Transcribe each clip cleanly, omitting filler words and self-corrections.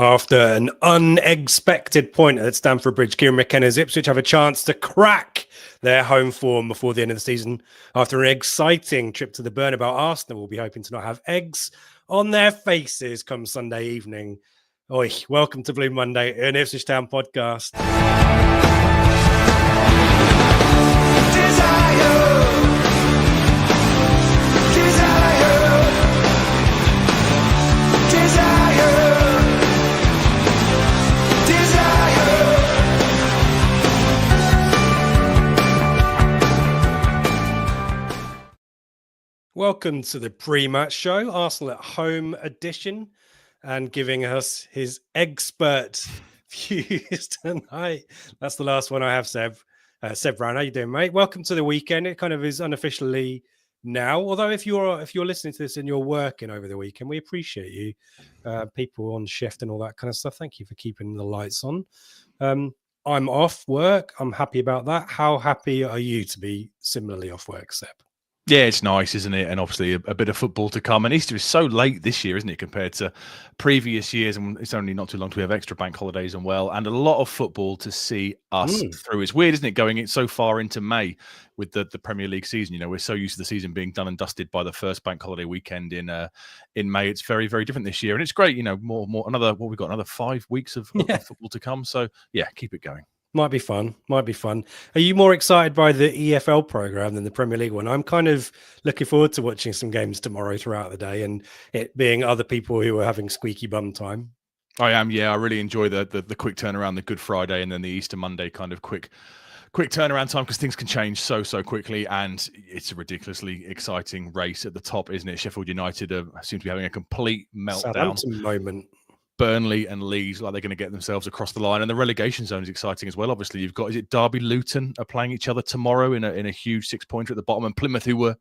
After an unexpected point at Stamford Bridge, Kieran McKenna's Ipswich have a chance to crack their home form before the end of the season. After an exciting trip to the Burnabout, Arsenal will be hoping to not have eggs on their faces come Sunday evening. Oi, welcome to Blue Monday, an Ipswich Town podcast. Welcome to the Prematch show, Arsenal at Home edition, and giving us his expert views tonight. That's the last one I have, Seb. Seb Brown, how you doing, mate? Welcome to the weekend. It kind of is unofficially now, although if you're listening to this and you're working over the weekend, we appreciate you. People on shift and all that kind of stuff. Thank you for keeping the lights on. I'm off work. I'm happy about that. How happy are you to be similarly off work, Seb? Yeah, it's nice, isn't it? And obviously a bit of football to come. And Easter is so late this year, isn't it, compared to previous years? And it's only not too long till we have extra bank holidays and and a lot of football to see us through. It's weird, isn't it, going so far into May with the Premier League season? You know, we're so used to the season being done and dusted by the first bank holiday weekend in May. It's very, very different this year. And it's great, you know, we've got another 5 weeks of football to come. So, yeah, keep it going. Might be fun. Are you more excited by the EFL program than the Premier League one? I'm kind of looking forward to watching some games tomorrow throughout the day and it being other people who are having squeaky bum time. I am, yeah. I really enjoy the quick turnaround, the Good Friday and then the Easter Monday kind of quick turnaround time because things can change so quickly and it's a ridiculously exciting race at the top, isn't it? Sheffield United seem to be having a complete meltdown. Southampton moment. Burnley and Leeds, like they're going to get themselves across the line, and the relegation zone is exciting as well. Obviously, you've got Derby, Luton are playing each other tomorrow in a huge 6-pointer at the bottom, and Plymouth, who were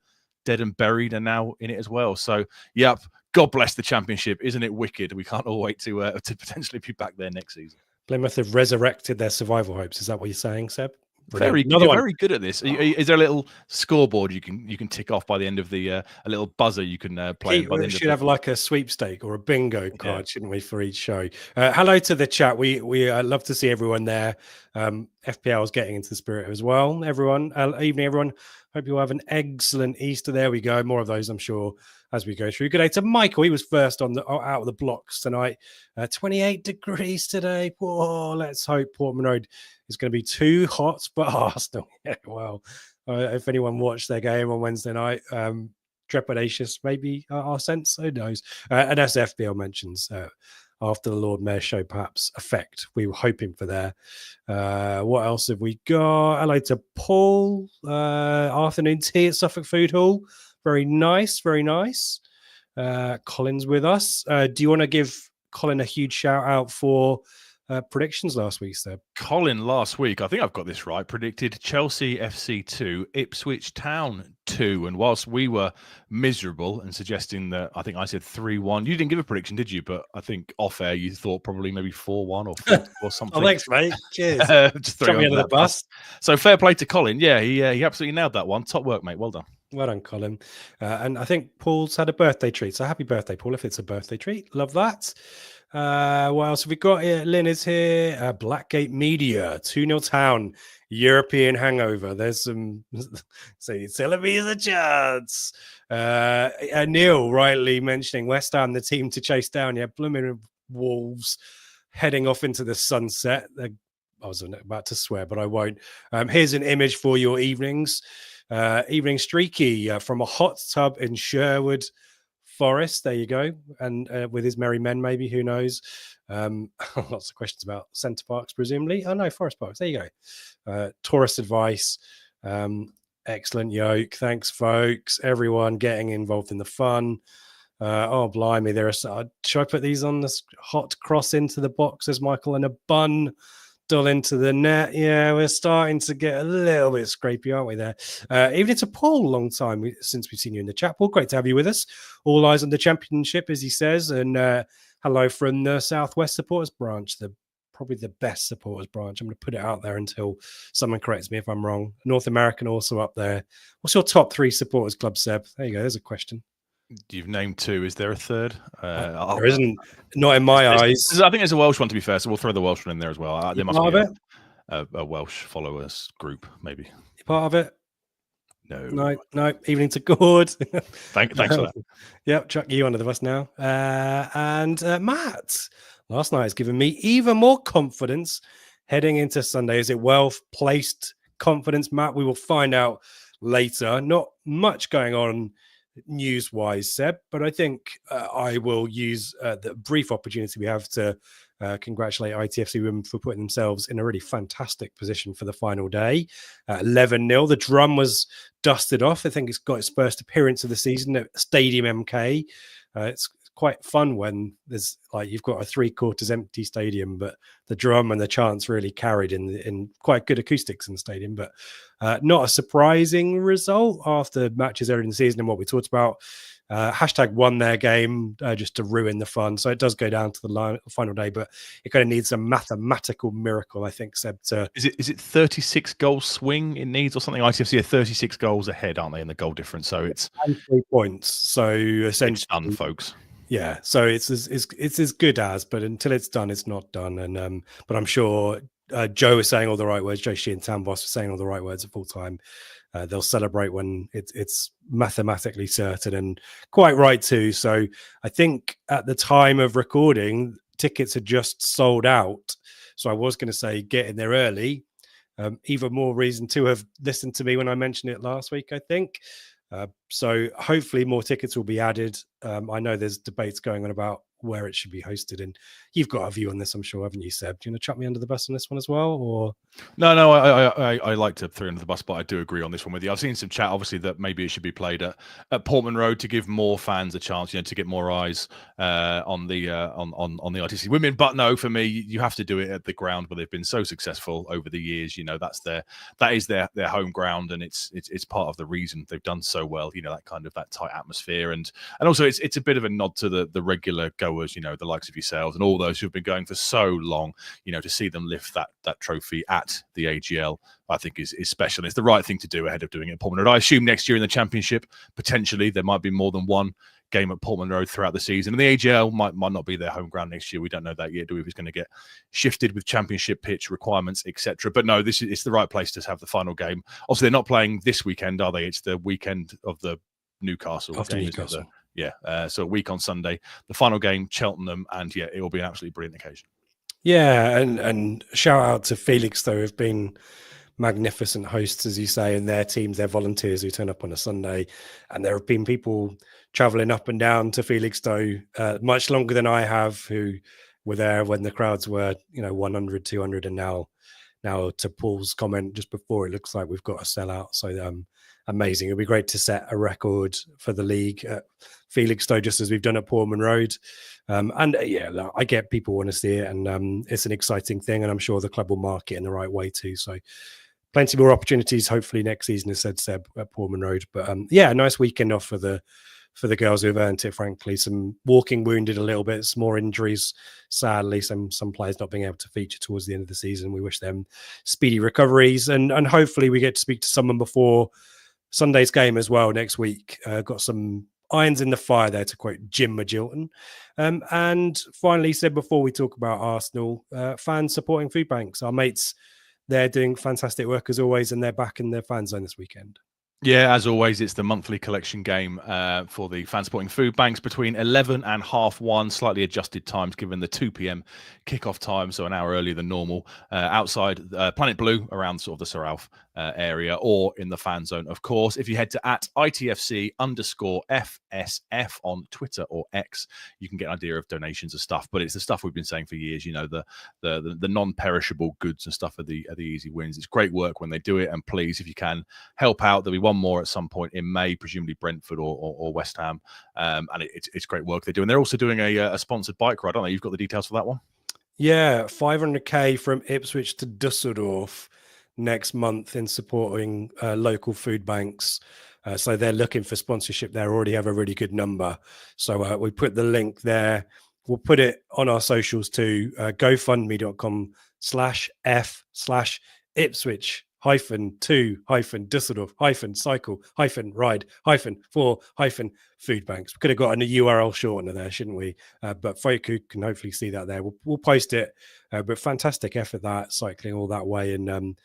dead and buried, are now in it as well. So, yep, God bless the Championship, isn't it wicked? We can't all wait to potentially be back there next season. Plymouth have resurrected their survival hopes. Is that what you're saying, Seb? Very good at this. Is there a little scoreboard you can tick off by the end of the a little buzzer you can play? We should have like a sweepstake or a bingo card, shouldn't we, for each show? Hello to the chat. We love to see everyone there. FPL is getting into the spirit as well. Everyone, evening, everyone. Hope you have an excellent Easter. There we go. More of those, I'm sure, as we go through. Good day to Michael. He was first out of the blocks tonight. 28 degrees today. Whoa, let's hope Portman Road is going to be too hot for Arsenal. Yeah, well, if anyone watched their game on Wednesday night, trepidatious, maybe our sense. Who knows? And as FPL mentions, after the Lord Mayor show, perhaps effect. We were hoping for there. What else have we got? Hello to Paul. Afternoon tea at Suffolk Food Hall. Very nice, very nice. Colin's with us. Do you want to give Colin a huge shout out for predictions last week, Seb? Colin last week, I think I've got this right, predicted Chelsea FC 2, Ipswich Town 2. And whilst we were miserable and suggesting that, I think I said 3-1. You didn't give a prediction, did you? But I think off air, you thought probably maybe 4-1 or 4 or something. Oh, thanks, mate. Cheers. Just throw me under the bus. So fair play to Colin. Yeah, he absolutely nailed that one. Top work, mate. Well done. Well done, Colin. And I think Paul's had a birthday treat. So happy birthday, Paul, if it's a birthday treat. Love that. What else have we got here? Lynn is here. Blackgate Media, 2-0 Town, European hangover. There's some, so you're telling me there's a chance. Neil rightly mentioning West Ham, the team to chase down. Yeah, blooming Wolves heading off into the sunset. I was about to swear, but I won't. Here's an image for your evenings. Evening streaky from a hot tub in Sherwood Forest. There you go. And with his merry men, maybe, who knows? Lots of questions about centre parks, presumably. Oh, no, Forest Parks. There you go. Tourist advice. Excellent yoke. Thanks, folks. Everyone getting involved in the fun. Oh, blimey. Should I put these on this hot cross into the box as Michael and a bun? Dull into the net. Yeah, we're starting to get a little bit scrapey, aren't we there? Even to Paul, long time since we've seen you in the chat. Paul, great to have you with us. All eyes on the Championship, as he says. And hello from the Southwest Supporters Branch, probably the best supporters branch. I'm going to put it out there until someone corrects me if I'm wrong. North American also up there. What's your top 3 supporters club, Seb? There you go. There's a question. You've named two. Is there a third? There isn't, not in my eyes. I think there's a Welsh one, to be fair, so we'll throw the Welsh one in there as well. There must be a Welsh followers group, maybe. You part of it? No. No. Evening to God. Thanks for that. Yep, chuck you under the bus now. And Matt, last night has given me even more confidence heading into Sunday. Is it well-placed confidence, Matt? We will find out later. Not much going on news-wise, Seb, but I think I will use the brief opportunity we have to congratulate ITFC women for putting themselves in a really fantastic position for the final day. 11-0. The drum was dusted off. I think it's got its first appearance of the season at Stadium MK. It's quite fun when there's you've got a 3/4 empty stadium, but the drum and the chants really carried in quite good acoustics in the stadium. But not a surprising result after matches earlier in the season and what we talked about. Hashtag won their game just to ruin the fun. So it does go down to the final day, but it kind of needs a mathematical miracle, I think, Seb. Is it 36 goal swing it needs or something? ITFC are 36 goals ahead, aren't they, in the goal difference? So it's 3 points. So essentially, it's done, folks. Yeah, so it's as good as, but until it's done, it's not done. And but I'm sure Joe is saying all the right words. Joe Sheehan Tambos is saying all the right words at full time. They'll celebrate when it's mathematically certain, and quite right too. So I think at the time of recording, tickets are just sold out. So I was going to say get in there early. Even more reason to have listened to me when I mentioned it last week, I think. So hopefully more tickets will be added. I know there's debates going on about where it should be hosted, and you've got a view on this, I'm sure, haven't you, Seb? Do you want to chuck me under the bus on this one as well, or no? I like to throw under the bus, but I do agree on this one with you. I've seen some chat, obviously, that maybe it should be played at Portman Road to give more fans a chance, to get more eyes on the ITC women. But no, for me, you have to do it at the ground where they've been so successful over the years. That is their home ground, and it's part of the reason they've done so well. That tight atmosphere, and also it's a bit of a nod to the regular goers, the likes of yourselves and all those who've been going for so long. To see them lift that trophy at the AGL, I think is special. It's the right thing to do ahead of doing it at Portman Road. I assume next year in the Championship, potentially there might be more than one game at Portman Road throughout the season, and the AGL might not be their home ground next year. We don't know that yet, do we? If it's going to get shifted with Championship pitch requirements, etc. But no, it's the right place to have the final game. Obviously, they're not playing this weekend, are they? It's the weekend of the Newcastle after game, Newcastle. So a week on Sunday, the final game, Cheltenham, and it will be an absolutely brilliant occasion. Yeah, and shout out to Felix, though, who've been magnificent hosts, as you say, and their teams, their volunteers who turn up on a Sunday. And there have been people traveling up and down to Felixstowe much longer than I have, who were there when the crowds were 100, 200, and now to Paul's comment just before, it looks like we've got a sellout. So amazing. It'd be great to set a record for the league at Felixstowe, just as we've done at Portman Road. I get people want to see it, and it's an exciting thing, and I'm sure the club will mark it in the right way too. So plenty more opportunities, hopefully next season, as said Seb, at Portman Road. But a nice weekend off for the girls who've earned it, frankly. Some walking wounded a little bit, some more injuries, sadly, some players not being able to feature towards the end of the season. We wish them speedy recoveries, and hopefully we get to speak to someone before Sunday's game as well next week. Got some irons in the fire there, to quote Jim Magilton. And finally, said before we talk about Arsenal, fans supporting food banks. Our mates, they're doing fantastic work as always, and they're back in their fan zone this weekend. Yeah, as always, it's the monthly collection game for the fan supporting food banks between 11 and 1:30, slightly adjusted times given the 2 p.m. kickoff time, so an hour earlier than normal, outside Planet Blue around sort of the Sir Alf area, or in the fan zone, of course. If you head to @ITFC_FSF on Twitter or X, you can get an idea of donations of stuff. But it's the stuff we've been saying for years, the non-perishable goods and stuff are the easy wins. It's great work when they do it, and please, if you can, help out. There'll be one more at some point in May, presumably Brentford or West Ham, and it's great work they do. And they're also doing a sponsored bike ride, aren't they? You've got the details for that one? Yeah, 500k from Ipswich to Dusseldorf next month in supporting local food banks. So they're looking for sponsorship. They already have a really good number. So we put the link there. We'll put it on our socials too. GoFundMe.com/F/Ipswich -2-Dusseldorf-cycle-ride-for-food banks. We could have got a URL shortener there, shouldn't we? But folk who can hopefully see that there, we'll post it. But fantastic effort that cycling all that way, and the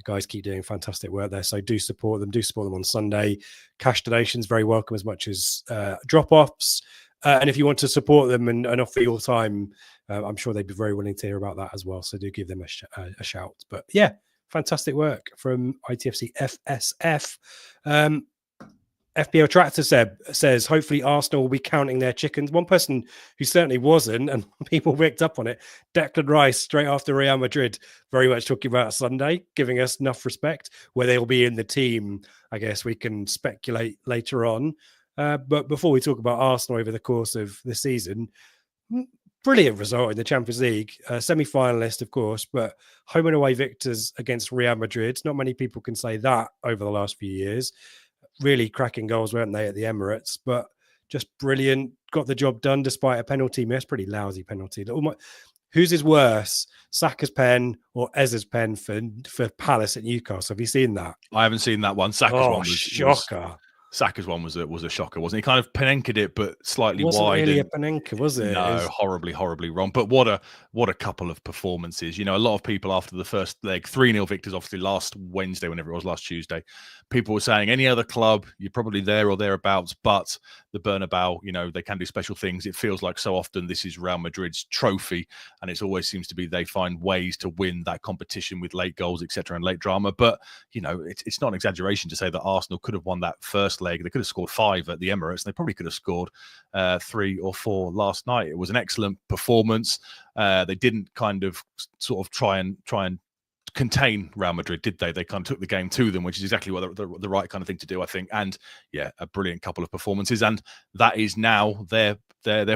guys keep doing fantastic work there. So do support them. Do support them on Sunday. Cash donations very welcome as much as drop-offs. And if you want to support them and offer your time, I'm sure they'd be very willing to hear about that as well. So do give them a shout. But yeah, fantastic work from ITFC FSF. FPL Tractor says, hopefully Arsenal will be counting their chickens. One person who certainly wasn't, and people picked up on it, Declan Rice, straight after Real Madrid, very much talking about Sunday, giving us enough respect. Where they'll be in the team, I guess we can speculate later on. But before we talk about Arsenal over the course of the season, brilliant result in the Champions League, semi-finalist, of course, but home and away victors against Real Madrid. Not many people can say that over the last few years. Really cracking goals, weren't they, at the Emirates? But just brilliant. Got the job done despite a penalty miss. Pretty lousy penalty. Whose is worse, Saka's pen or Ez's pen for Palace at Newcastle? Have you seen that? I haven't seen that one. Saka's one was shocker. Saka's one was a shocker, wasn't he? Kind of Panenka'd it, but slightly wasn't wide. Really a Panenka, was it? No, horribly wrong. But what a couple of performances. You know, a lot of people after the first leg, 3-0 victors, obviously last Wednesday, whenever it was, last Tuesday, people were saying any other club, you're probably there or thereabouts, but the Bernabeu, you know, they can do special things. It feels like so often this is Real Madrid's trophy, and it always seems to be they find ways to win that competition with late goals, etc., and late drama. But, you know, it's not an exaggeration to say that Arsenal could have won that first leg. They could have scored 5 at the Emirates, and they probably could have scored 3 or 4 last night. It was an excellent performance. They didn't kind of sort of try and contain Real Madrid, did they? They kind of took the game to them, which is exactly what the right kind of thing to do, I think. And yeah, a brilliant couple of performances, and that is now they're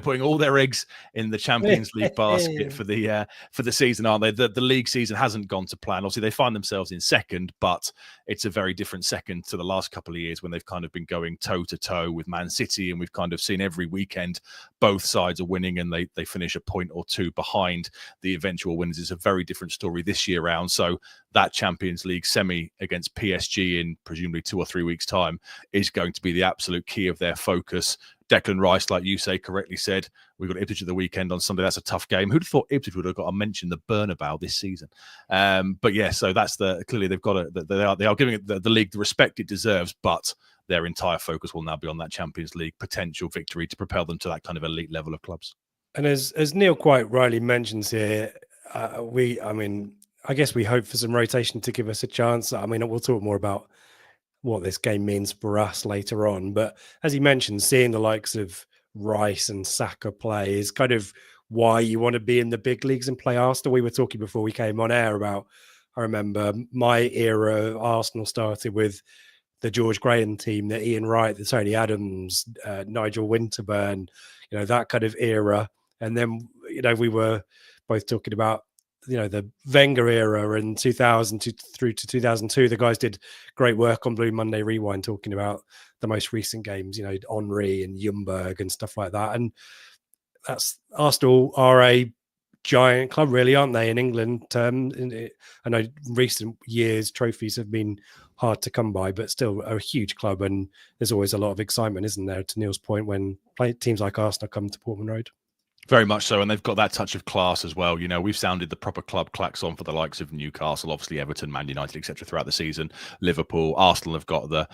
putting all their eggs in the Champions League basket for the season, aren't they? The league season hasn't gone to plan. Obviously, they find themselves in second, but it's a very different second to the last couple of years when they've kind of been going toe to toe with Man City, and we've kind of seen every weekend both sides are winning, and they finish a point or two behind the eventual winners. It's a very different story this year round. So that Champions League semi against PSG in presumably 2 or 3 weeks' time is going to be the absolute key of their focus. Declan Rice, like you say, correctly said, we've got Ipswich at the weekend on Sunday. That's a tough game. Who'd have thought Ipswich would have got to mention the Bernabeu this season? But yeah, so that's clearly they've got they are giving the league the respect it deserves, but their entire focus will now be on that Champions League potential victory to propel them to that kind of elite level of clubs. And as Neil quite rightly mentions here, I guess we hope for some rotation to give us a chance. I mean, we'll talk more about what this game means for us later on. But as he mentioned, seeing the likes of Rice and Saka play is kind of why you want to be in the big leagues and play Arsenal. We were talking before we came on air about, I remember my era of Arsenal started with the George Graham team, the Ian Wright, the Tony Adams, Nigel Winterburn, you know, that kind of era. And then, you know, we were both talking about, you know, the Wenger era in 2000 through to 2002. The guys did great work on Blue Monday Rewind talking about the most recent games, you know, Henry and Ljungberg and stuff like that. And that's Arsenal are a giant club, really, aren't they, in England? I know recent years trophies have been hard to come by, but still a huge club. And there's always a lot of excitement, isn't there, to Neil's point, when teams like Arsenal come to Portman Road. Very much so, and they've got that touch of class as well. You know, we've sounded the proper club klaxon for the likes of Newcastle, obviously Everton, Man United, etc. throughout the season. Liverpool, Arsenal have got the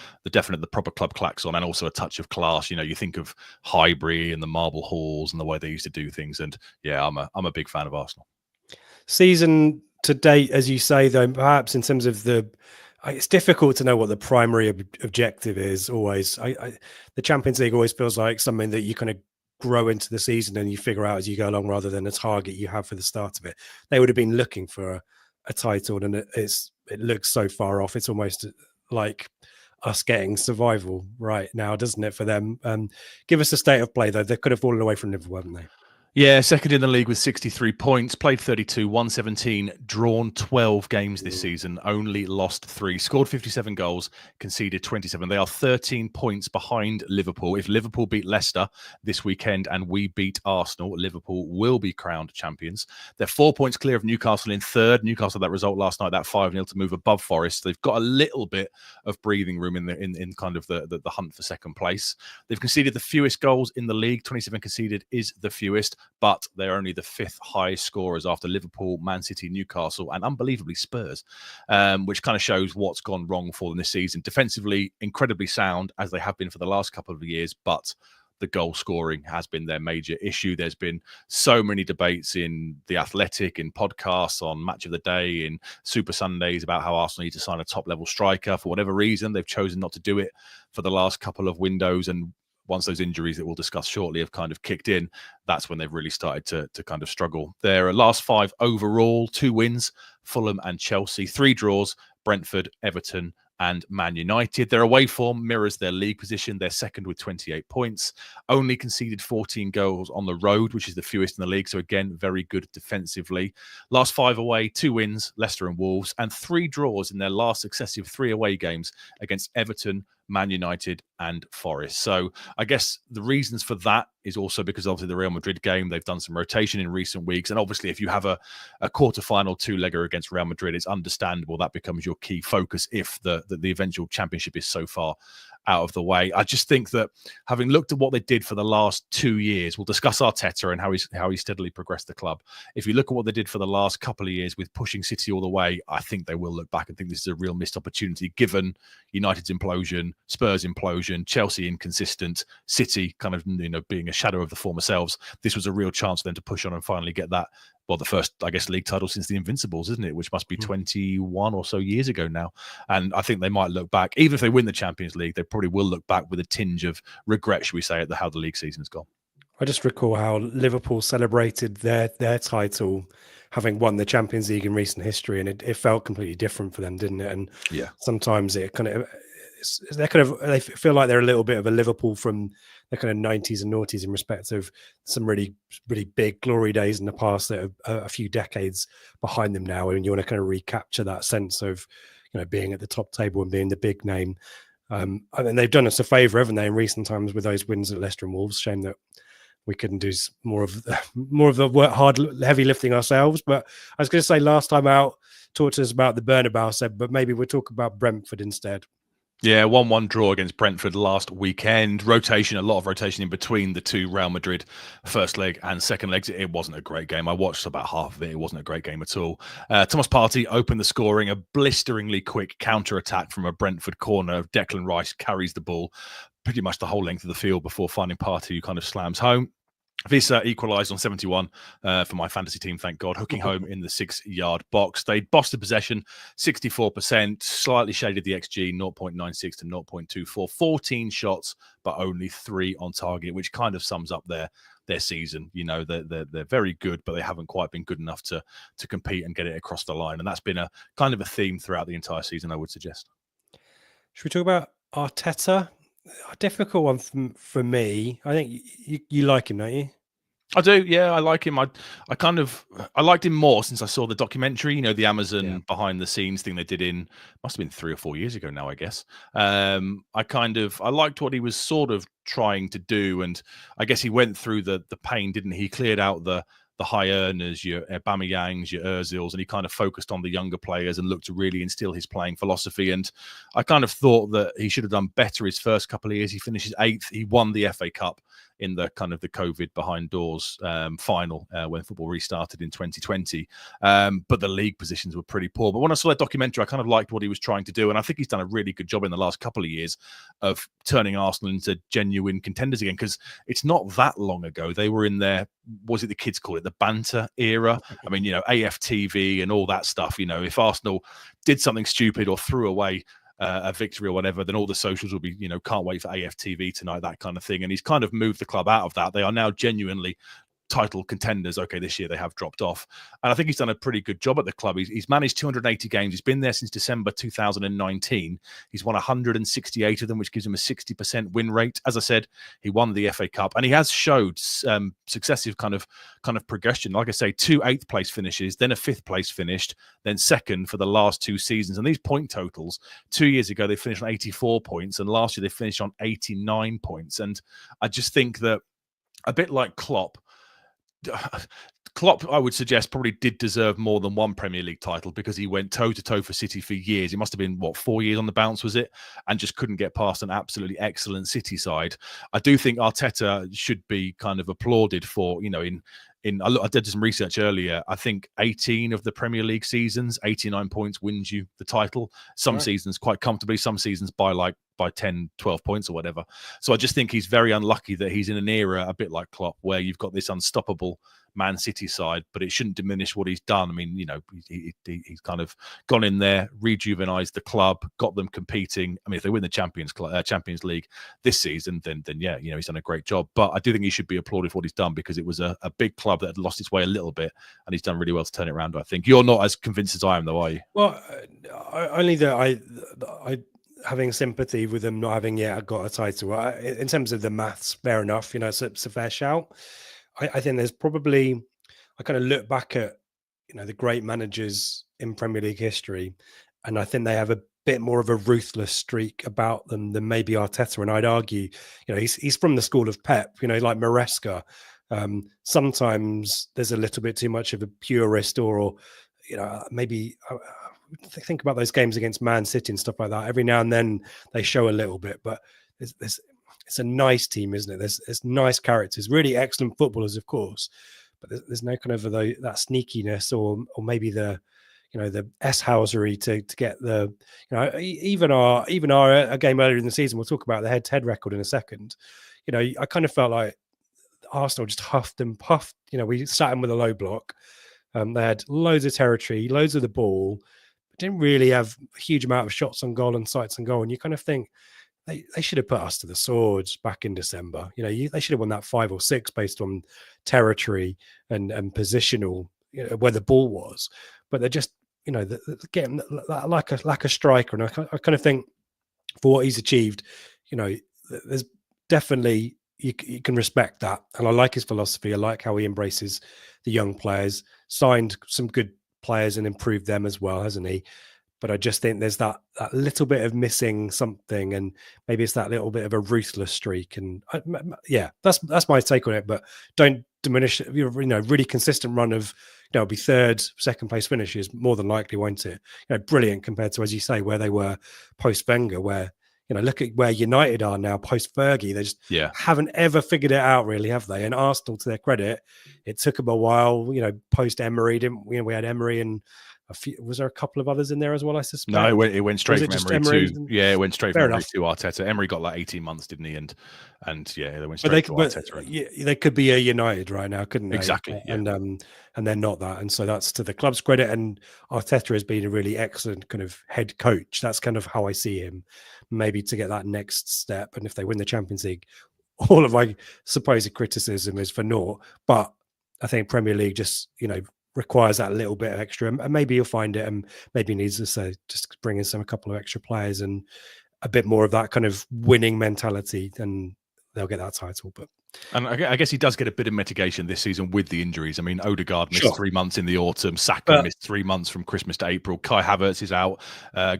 proper club klaxon, and also a touch of class. You know, you think of Highbury and the Marble Halls and the way they used to do things, and yeah, I'm a big fan of Arsenal. Season to date, as you say, though, perhaps in terms of it's difficult to know what the primary objective is. Always, the Champions League always feels like something that you kind of grow into the season and you figure out as you go along, rather than a target you have for the start of it. They would have been looking for a title, and it looks so far off. It's almost like us getting survival right now, doesn't it, for them? Give us a state of play, though. They could have fallen away from Liverpool, haven't they? Yeah, second in the league with 63 points, played 32, won 17, drawn 12 games this season, only lost 3, scored 57 goals, conceded 27. They are 13 points behind Liverpool. If Liverpool beat Leicester this weekend and we beat Arsenal, Liverpool will be crowned champions. They're 4 points clear of Newcastle in third. Newcastle, that result last night, that 5-0 to move above Forest. They've got a little bit of breathing room in kind of the hunt for second place. They've conceded the fewest goals in the league. 27 conceded is the fewest, but they're only the 5th highest scorers after Liverpool, Man City, Newcastle, and unbelievably Spurs, which kind of shows what's gone wrong for them this season. Defensively, incredibly sound, as they have been for the last couple of years, but the goal scoring has been their major issue. There's been so many debates in The Athletic, in podcasts, on Match of the Day, in Super Sundays about how Arsenal need to sign a top-level striker. For whatever reason, they've chosen not to do it for the last couple of windows, and once those injuries that we'll discuss shortly have kind of kicked in, that's when they've really started to kind of struggle. Their last 5 overall, 2 wins, Fulham and Chelsea, 3 draws, Brentford, Everton, and Man United. Their away form mirrors their league position. They're second with 28 points, only conceded 14 goals on the road, which is the fewest in the league. So again, very good defensively. Last 5 away, 2 wins, Leicester and Wolves, and 3 draws in their last successive 3 away games against Everton, Man United and Forest. So I guess the reasons for that is also because obviously the Real Madrid game, they've done some rotation in recent weeks. And obviously if you have a quarter-final 2-legger against Real Madrid, it's understandable that becomes your key focus if the eventual championship is so far out of the way. I just think that having looked at what they did for the last 2 years, we'll discuss Arteta and how he steadily progressed the club. If you look at what they did for the last couple of years with pushing City all the way, I think they will look back and think this is a real missed opportunity given United's implosion, Spurs implosion, Chelsea inconsistent, City kind of being a shadow of the former selves. This was a real chance for them to push on and finally get that, well, the first, I guess, league title since the Invincibles, isn't it? Which must be 21 or so years ago now. And I think they might look back, even if they win the Champions League, they probably will look back with a tinge of regret, should we say, at how the league season has gone. I just recall how Liverpool celebrated their title, having won the Champions League in recent history, and it felt completely different for them, didn't it? And yeah, sometimes it kind of they feel like they're a little bit of a Liverpool from the kind of 90s and noughties in respect of some really, really big glory days in the past that are a few decades behind them now, and you want to kind of recapture that sense of being at the top table and being the big name. I mean, they've done us a favour, haven't they, in recent times with those wins at Leicester and Wolves. Shame that we couldn't do more of the work, hard, heavy lifting ourselves. But I was going to say last time out, talked to us about the Bernabeu, said, but maybe we'll talk about Brentford instead. Yeah, 1-1 draw against Brentford last weekend. A lot of rotation in between the two Real Madrid first leg and second legs. It wasn't a great game. I watched about half of it. It wasn't a great game at all. Thomas Partey opened the scoring, a blisteringly quick counter-attack from a Brentford corner. Declan Rice carries the ball pretty much the whole length of the field before finding Partey, who kind of slams home. Visa equalised on 71 for my fantasy team, thank God, hooking home in the 6-yard box. They bossed the possession, 64%, slightly shaded the XG, 0.96 to 0.24, 14 shots, but only 3 on target, which kind of sums up their season. They're very good, but they haven't quite been good enough to compete and get it across the line. And that's been a kind of a theme throughout the entire season, I would suggest. Should we talk about Arteta? A difficult one for me. I think you like him, don't you? I do, yeah. I like him. I liked him more since I saw the documentary. The Amazon behind the scenes thing they did must have been 3 or 4 years ago now, I guess. I liked what he was sort of trying to do, and I guess he went through the pain, didn't he? He cleared out the high earners, your Aubameyangs, your Ozils, and he kind of focused on the younger players and looked to really instill his playing philosophy. And I kind of thought that he should have done better his first couple of years. He finishes 8th. He won the FA Cup in the kind of the COVID behind doors final when football restarted in 2020. But the league positions were pretty poor. But when I saw that documentary, I kind of liked what he was trying to do. And I think he's done a really good job in the last couple of years of turning Arsenal into genuine contenders again, because it's not that long ago. They were in their, was it the kids call it, the banter era? I mean, AFTV and all that stuff. If Arsenal did something stupid or threw away a victory or whatever, then all the socials will be, can't wait for AFTV tonight, that kind of thing. And he's kind of moved the club out of that. They are now genuinely title contenders. Okay, this year they have dropped off, and I think he's done a pretty good job at the club. He's managed 280 games. He's been there since December 2019. He's won 168 of them, which gives him a 60% win rate. As I said, he won the FA Cup, and he has showed successive kind of progression. Like I say, 2 8th place finishes, then a 5th place finished, then second for the last 2 seasons. And these point totals, 2 years ago they finished on 84 points, and last year they finished on 89 points. And I just think that, a bit like Klopp, I would suggest, probably did deserve more than one Premier League title, because he went toe-to-toe for City for years. He must have been, 4 years on the bounce, was it? And just couldn't get past an absolutely excellent City side. I do think Arteta should be kind of applauded for, I did some research earlier. I think 18 of the Premier League seasons, 89 points wins you the title. Some seasons quite comfortably, some seasons by 10, 12 points or whatever. So I just think he's very unlucky that he's in an era, a bit like Klopp, where you've got this unstoppable Man City side, but it shouldn't diminish what he's done. I mean, he's kind of gone in there, rejuvenized the club, got them competing. I mean, if they win the Champions League this season, then yeah, he's done a great job. But I do think he should be applauded for what he's done, because it was a big club that had lost its way a little bit, and he's done really well to turn it around. I think you're not as convinced as I am, though, are you? Well, only that I having sympathy with them not having yet got a title. In terms of the maths, fair enough. It's a fair shout. I think there's probably, I kind of look back at, the great managers in Premier League history, and I think they have a bit more of a ruthless streak about them than maybe Arteta. And I'd argue, he's from the school of Pep, like Maresca. Sometimes there's a little bit too much of a purist, or maybe think about those games against Man City and stuff like that. Every now and then they show a little bit, but it's a nice team, isn't it? There's nice characters, really excellent footballers, of course, but there's no kind of that sneakiness, or maybe the S-housery to get the, even our a game earlier in the season. We'll talk about the head-to-head record in a second. I kind of felt like Arsenal just huffed and puffed. We sat in with a low block. They had loads of territory, loads of the ball, but didn't really have a huge amount of shots on goal and sights on goal. And you kind of think, they should have put us to the swords back in December. They should have won that 5 or 6 based on territory and positional, where the ball was. But they're just, getting like a striker. And I kind of think, for what he's achieved, there's definitely, you can respect that. And I like his philosophy. I like how he embraces the young players, signed some good players and improved them as well, hasn't he? But I just think there's that little bit of missing something, and maybe it's that little bit of a ruthless streak. And that's my take on it. But don't diminish it. Really consistent run of, it'll be 3rd, 2nd place finishes more than likely, won't it? Brilliant compared to, as you say, where they were post Wenger, where look at where United are now post Fergie. They just haven't ever figured it out, really, have they? And Arsenal, to their credit, it took them a while. Post Emery, we had Emery and was there a couple of others in there as well, I suspect? No, it went straight from Emery to it went straight from Emery to Arteta. Emery got 18 months, didn't he? And they went straight to Arteta. They could be a United right now, couldn't they? Exactly. Yeah. And they're not that. And so that's to the club's credit. And Arteta has been a really excellent kind of head coach. That's kind of how I see him, maybe to get that next step. And if they win the Champions League, all of my supposed criticism is for naught. But I think Premier League just, requires that little bit of extra, and maybe you'll find it, and maybe needs to say just bring in a couple of extra players and a bit more of that kind of winning mentality, and they'll get that title. But And I guess he does get a bit of mitigation this season with the injuries. I mean, Odegaard missed 3 months in the autumn. Saka missed 3 months from Christmas to April. Kai Havertz is out.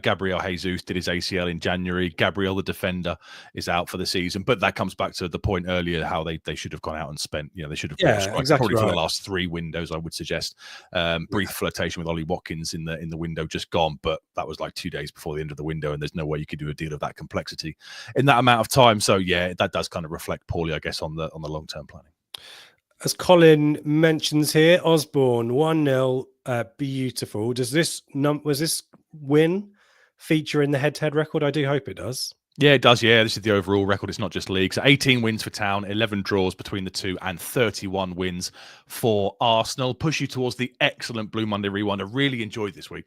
Gabriel Jesus did his ACL in January. Gabriel, the defender, is out for the season. But that comes back to the point earlier, how they should have gone out and spent. They should have probably for the last 3 windows, I would suggest. Brief flirtation with Ollie Watkins in the window just gone, but that was like 2 days before the end of the window, and there's no way you could do a deal of that complexity in that amount of time. So yeah, that does kind of reflect poorly, I guess, on the long-term planning. As Colin mentions here, Osborne 1-0, beautiful. Was this win feature in the head-to-head record? I do hope it does. Yeah, it does. Yeah, this is the overall record. It's not just league. So 18 wins for Town, 11 draws between the two, and 31 wins for Arsenal. Push you towards the excellent Blue Monday Rewind. I really enjoyed this week.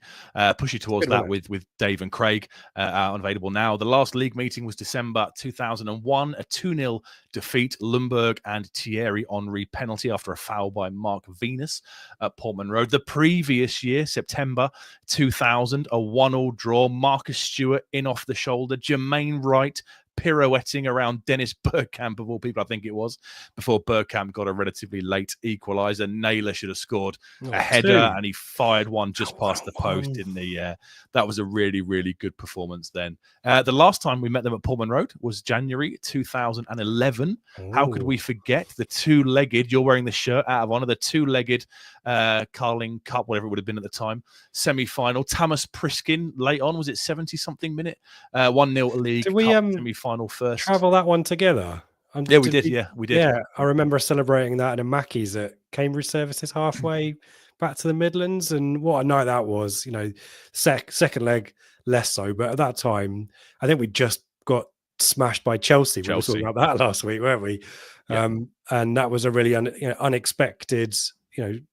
Push you towards that with Dave and Craig out available now. The last league meeting was December 2001, a 2-0 defeat. Lundberg and Thierry Henry penalty after a foul by Mark Venus at Portman Road. The previous year, September 2000, a 1-1 draw. Marcus Stewart in off the shoulder. Jermaine Wright pirouetting around Dennis Bergkamp, of all people, I think it was, before Bergkamp got a relatively late equaliser. Naylor should have scored a header, and he fired one just past the post, didn't he? Yeah, that was a really, really good performance then. The last time we met them at Portman Road was January 2011. Ooh. How could we forget the two-legged, you're wearing the shirt out of honour, the two-legged Carling Cup, whatever it would have been at the time, semi-final. Thomas Priskin late on, was it 70-something minute? 1-0 league Did we, cup semi-final first. Travel that one together? Yeah, we did. Yeah, we did. Yeah, I remember celebrating that at a Mackey's at Cambridge Services halfway back to the Midlands, and what a night that was. You know, second leg less so, but at that time, I think we just got smashed by Chelsea. We were talking about that last week, weren't we? Yeah. And that was a really unexpected.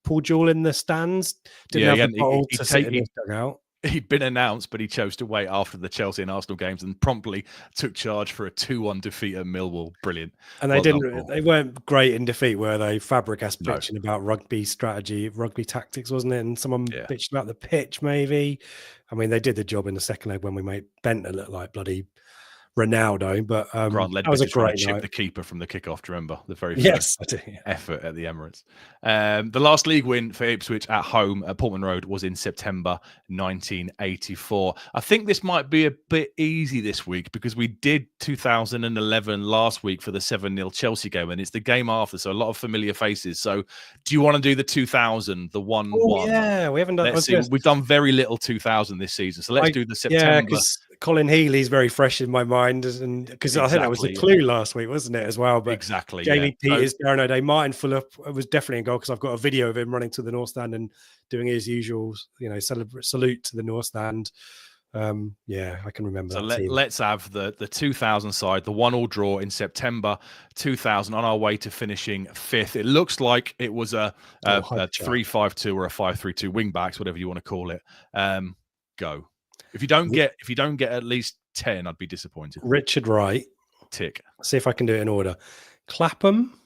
Paul Jewell in the stands didn't have the ball to sit in his dugout. He'd been announced, but he chose to wait after the Chelsea and Arsenal games and promptly took charge for a 2-1 defeat at Millwall. Brilliant. And they weren't great in defeat, were they? Fabregas bitching about rugby strategy, rugby tactics, wasn't it? And someone bitched about the pitch, maybe. I mean, they did the job in the second leg when we made Benta look like bloody Ronaldo, but Grant that was a great night. The keeper from the kickoff. Do you remember the very first effort at the Emirates? The last league win for Ipswich at home at Portman Road was in September 1984. I think this might be a bit easy this week because we did 2011 last week for the 7-0 Chelsea game, and it's the game after, so a lot of familiar faces. So, do you want to do the 2000, the 1-1? Oh, yeah, we haven't done. Let's see. We've done very little 2000 this season, so let's do the September. Yeah, because Colin Healy's very fresh in my mind, and because I think that was a clue last week, wasn't it, as well? But Jamie Peters, Darren O'Day, Martin Fuller was definitely in goal because I've got a video of him running to the North Stand and doing his usual, salute to the North Stand. Yeah, I can remember. So let's have the 2000 side, the 1-1 draw in September 2000, on our way to finishing 5th. It looks like it was a 3-5-2 or a 5-3-2 wing backs, whatever you want to call it. Go. If you don't get at least 10, I'd be disappointed. Richard Wright. Tick. See if I can do it in order. Clapham.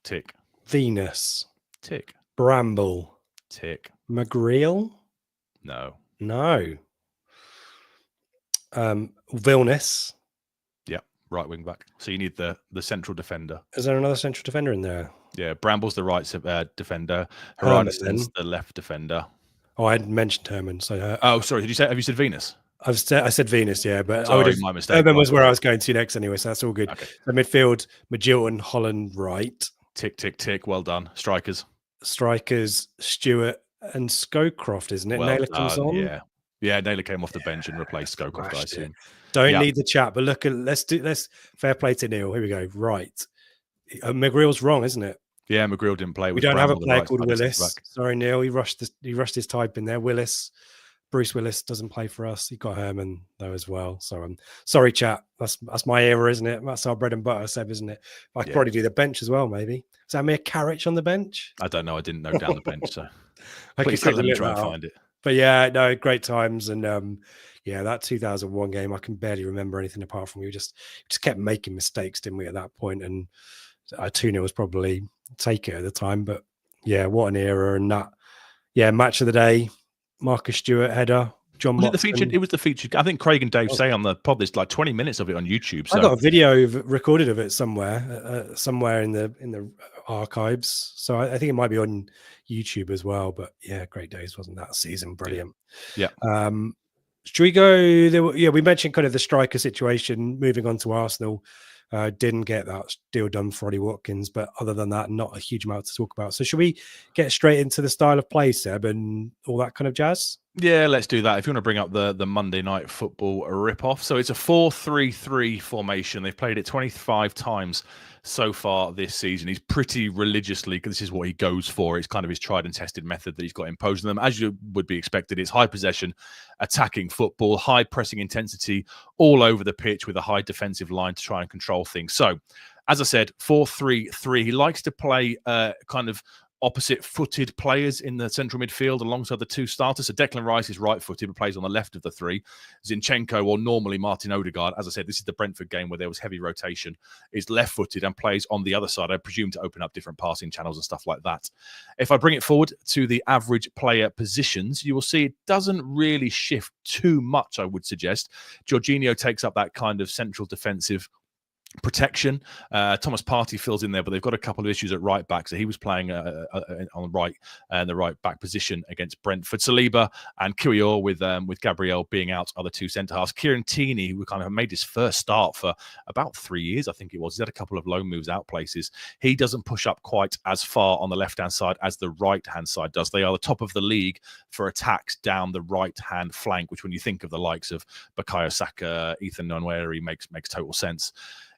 Tick. Venus. Tick. Bramble. Tick. McGreal. No. Vilnius. Yeah, right wing back. So you need the central defender. Is there another central defender in there? Yeah, Bramble's the right defender. Hernandez's the left defender. Oh, I hadn't mentioned Herman. So, sorry. Have you said Venus? I said Venus, yeah, but sorry, my mistake. Herman was where I was going to next anyway, so that's all good. Okay. So midfield, Magilton, Holland, Wright. Tick, tick, tick. Well done. Strikers, Stewart and Scowcroft, isn't it? Well Naylor comes on. Yeah. Naylor came off the bench and replaced Scowcroft, I assume. Don't need the chat, but let's fair play to Neil. Here we go. Right, McGreal's wrong, isn't it? Yeah, McGreal didn't play. We don't have a player called Willis. Sorry, Neil. He rushed his type in there. Bruce Willis doesn't play for us. He got Herman though as well. So I'm sorry, chat. That's my era, isn't it? That's our bread and butter, Seb, isn't it? I could probably do the bench as well, maybe. Is that Amir Carrick on the bench? I don't know. I didn't note down the bench, so please let me try and find it. But yeah, no, great times, and that 2001 game, I can barely remember anything apart from we just kept making mistakes, didn't we, at that point? And 2-0 was probably take it at the time, but yeah, what an era. And that match of the day, Marcus Stewart header, John Moxon. It was the featured. I think Craig and Dave say on the pod there's like 20 minutes of it on YouTube. So I got a video recorded of it somewhere in the archives, so I think it might be on YouTube as well. But yeah, great days, wasn't that season? Brilliant. Yeah. Should we go? We mentioned kind of the striker situation. Moving on to Arsenal. Didn't get that deal done for Ollie Watkins, but other than that, not a huge amount to talk about. So should we get straight into the style of play, Seb, and all that kind of jazz? Yeah, let's do that. If you want to bring up the Monday Night Football rip-off. So it's a 4-3-3 formation. They've played it 25 times so far this season. He's pretty religiously, because this is what he goes for. It's kind of his tried and tested method that he's got imposed on them. As you would be expected, it's high possession, attacking football, high pressing intensity all over the pitch with a high defensive line to try and control things. So, as I said, 4-3-3. He likes to play kind of opposite-footed players in the central midfield alongside the two starters. So Declan Rice is right-footed, but plays on the left of the three. Zinchenko, or normally Martin Odegaard, as I said, this is the Brentford game where there was heavy rotation, is left-footed and plays on the other side, I presume, to open up different passing channels and stuff like that. If I bring it forward to the average player positions, you will see it doesn't really shift too much, I would suggest. Jorginho takes up that kind of central defensive protection. Thomas Partey fills in there, but they've got a couple of issues at right back. So he was playing on right and the right back position against Brentford. Saliba and Kiwior with Gabriel being out are the two centre halves. Kieran Tierney, who kind of made his first start for about 3 years, I think it was. He's had a couple of loan moves out places. He doesn't push up quite as far on the left-hand side as the right-hand side does. They are the top of the league for attacks down the right-hand flank, which when you think of the likes of Bukayo Saka, Ethan Nwaneri, makes total sense.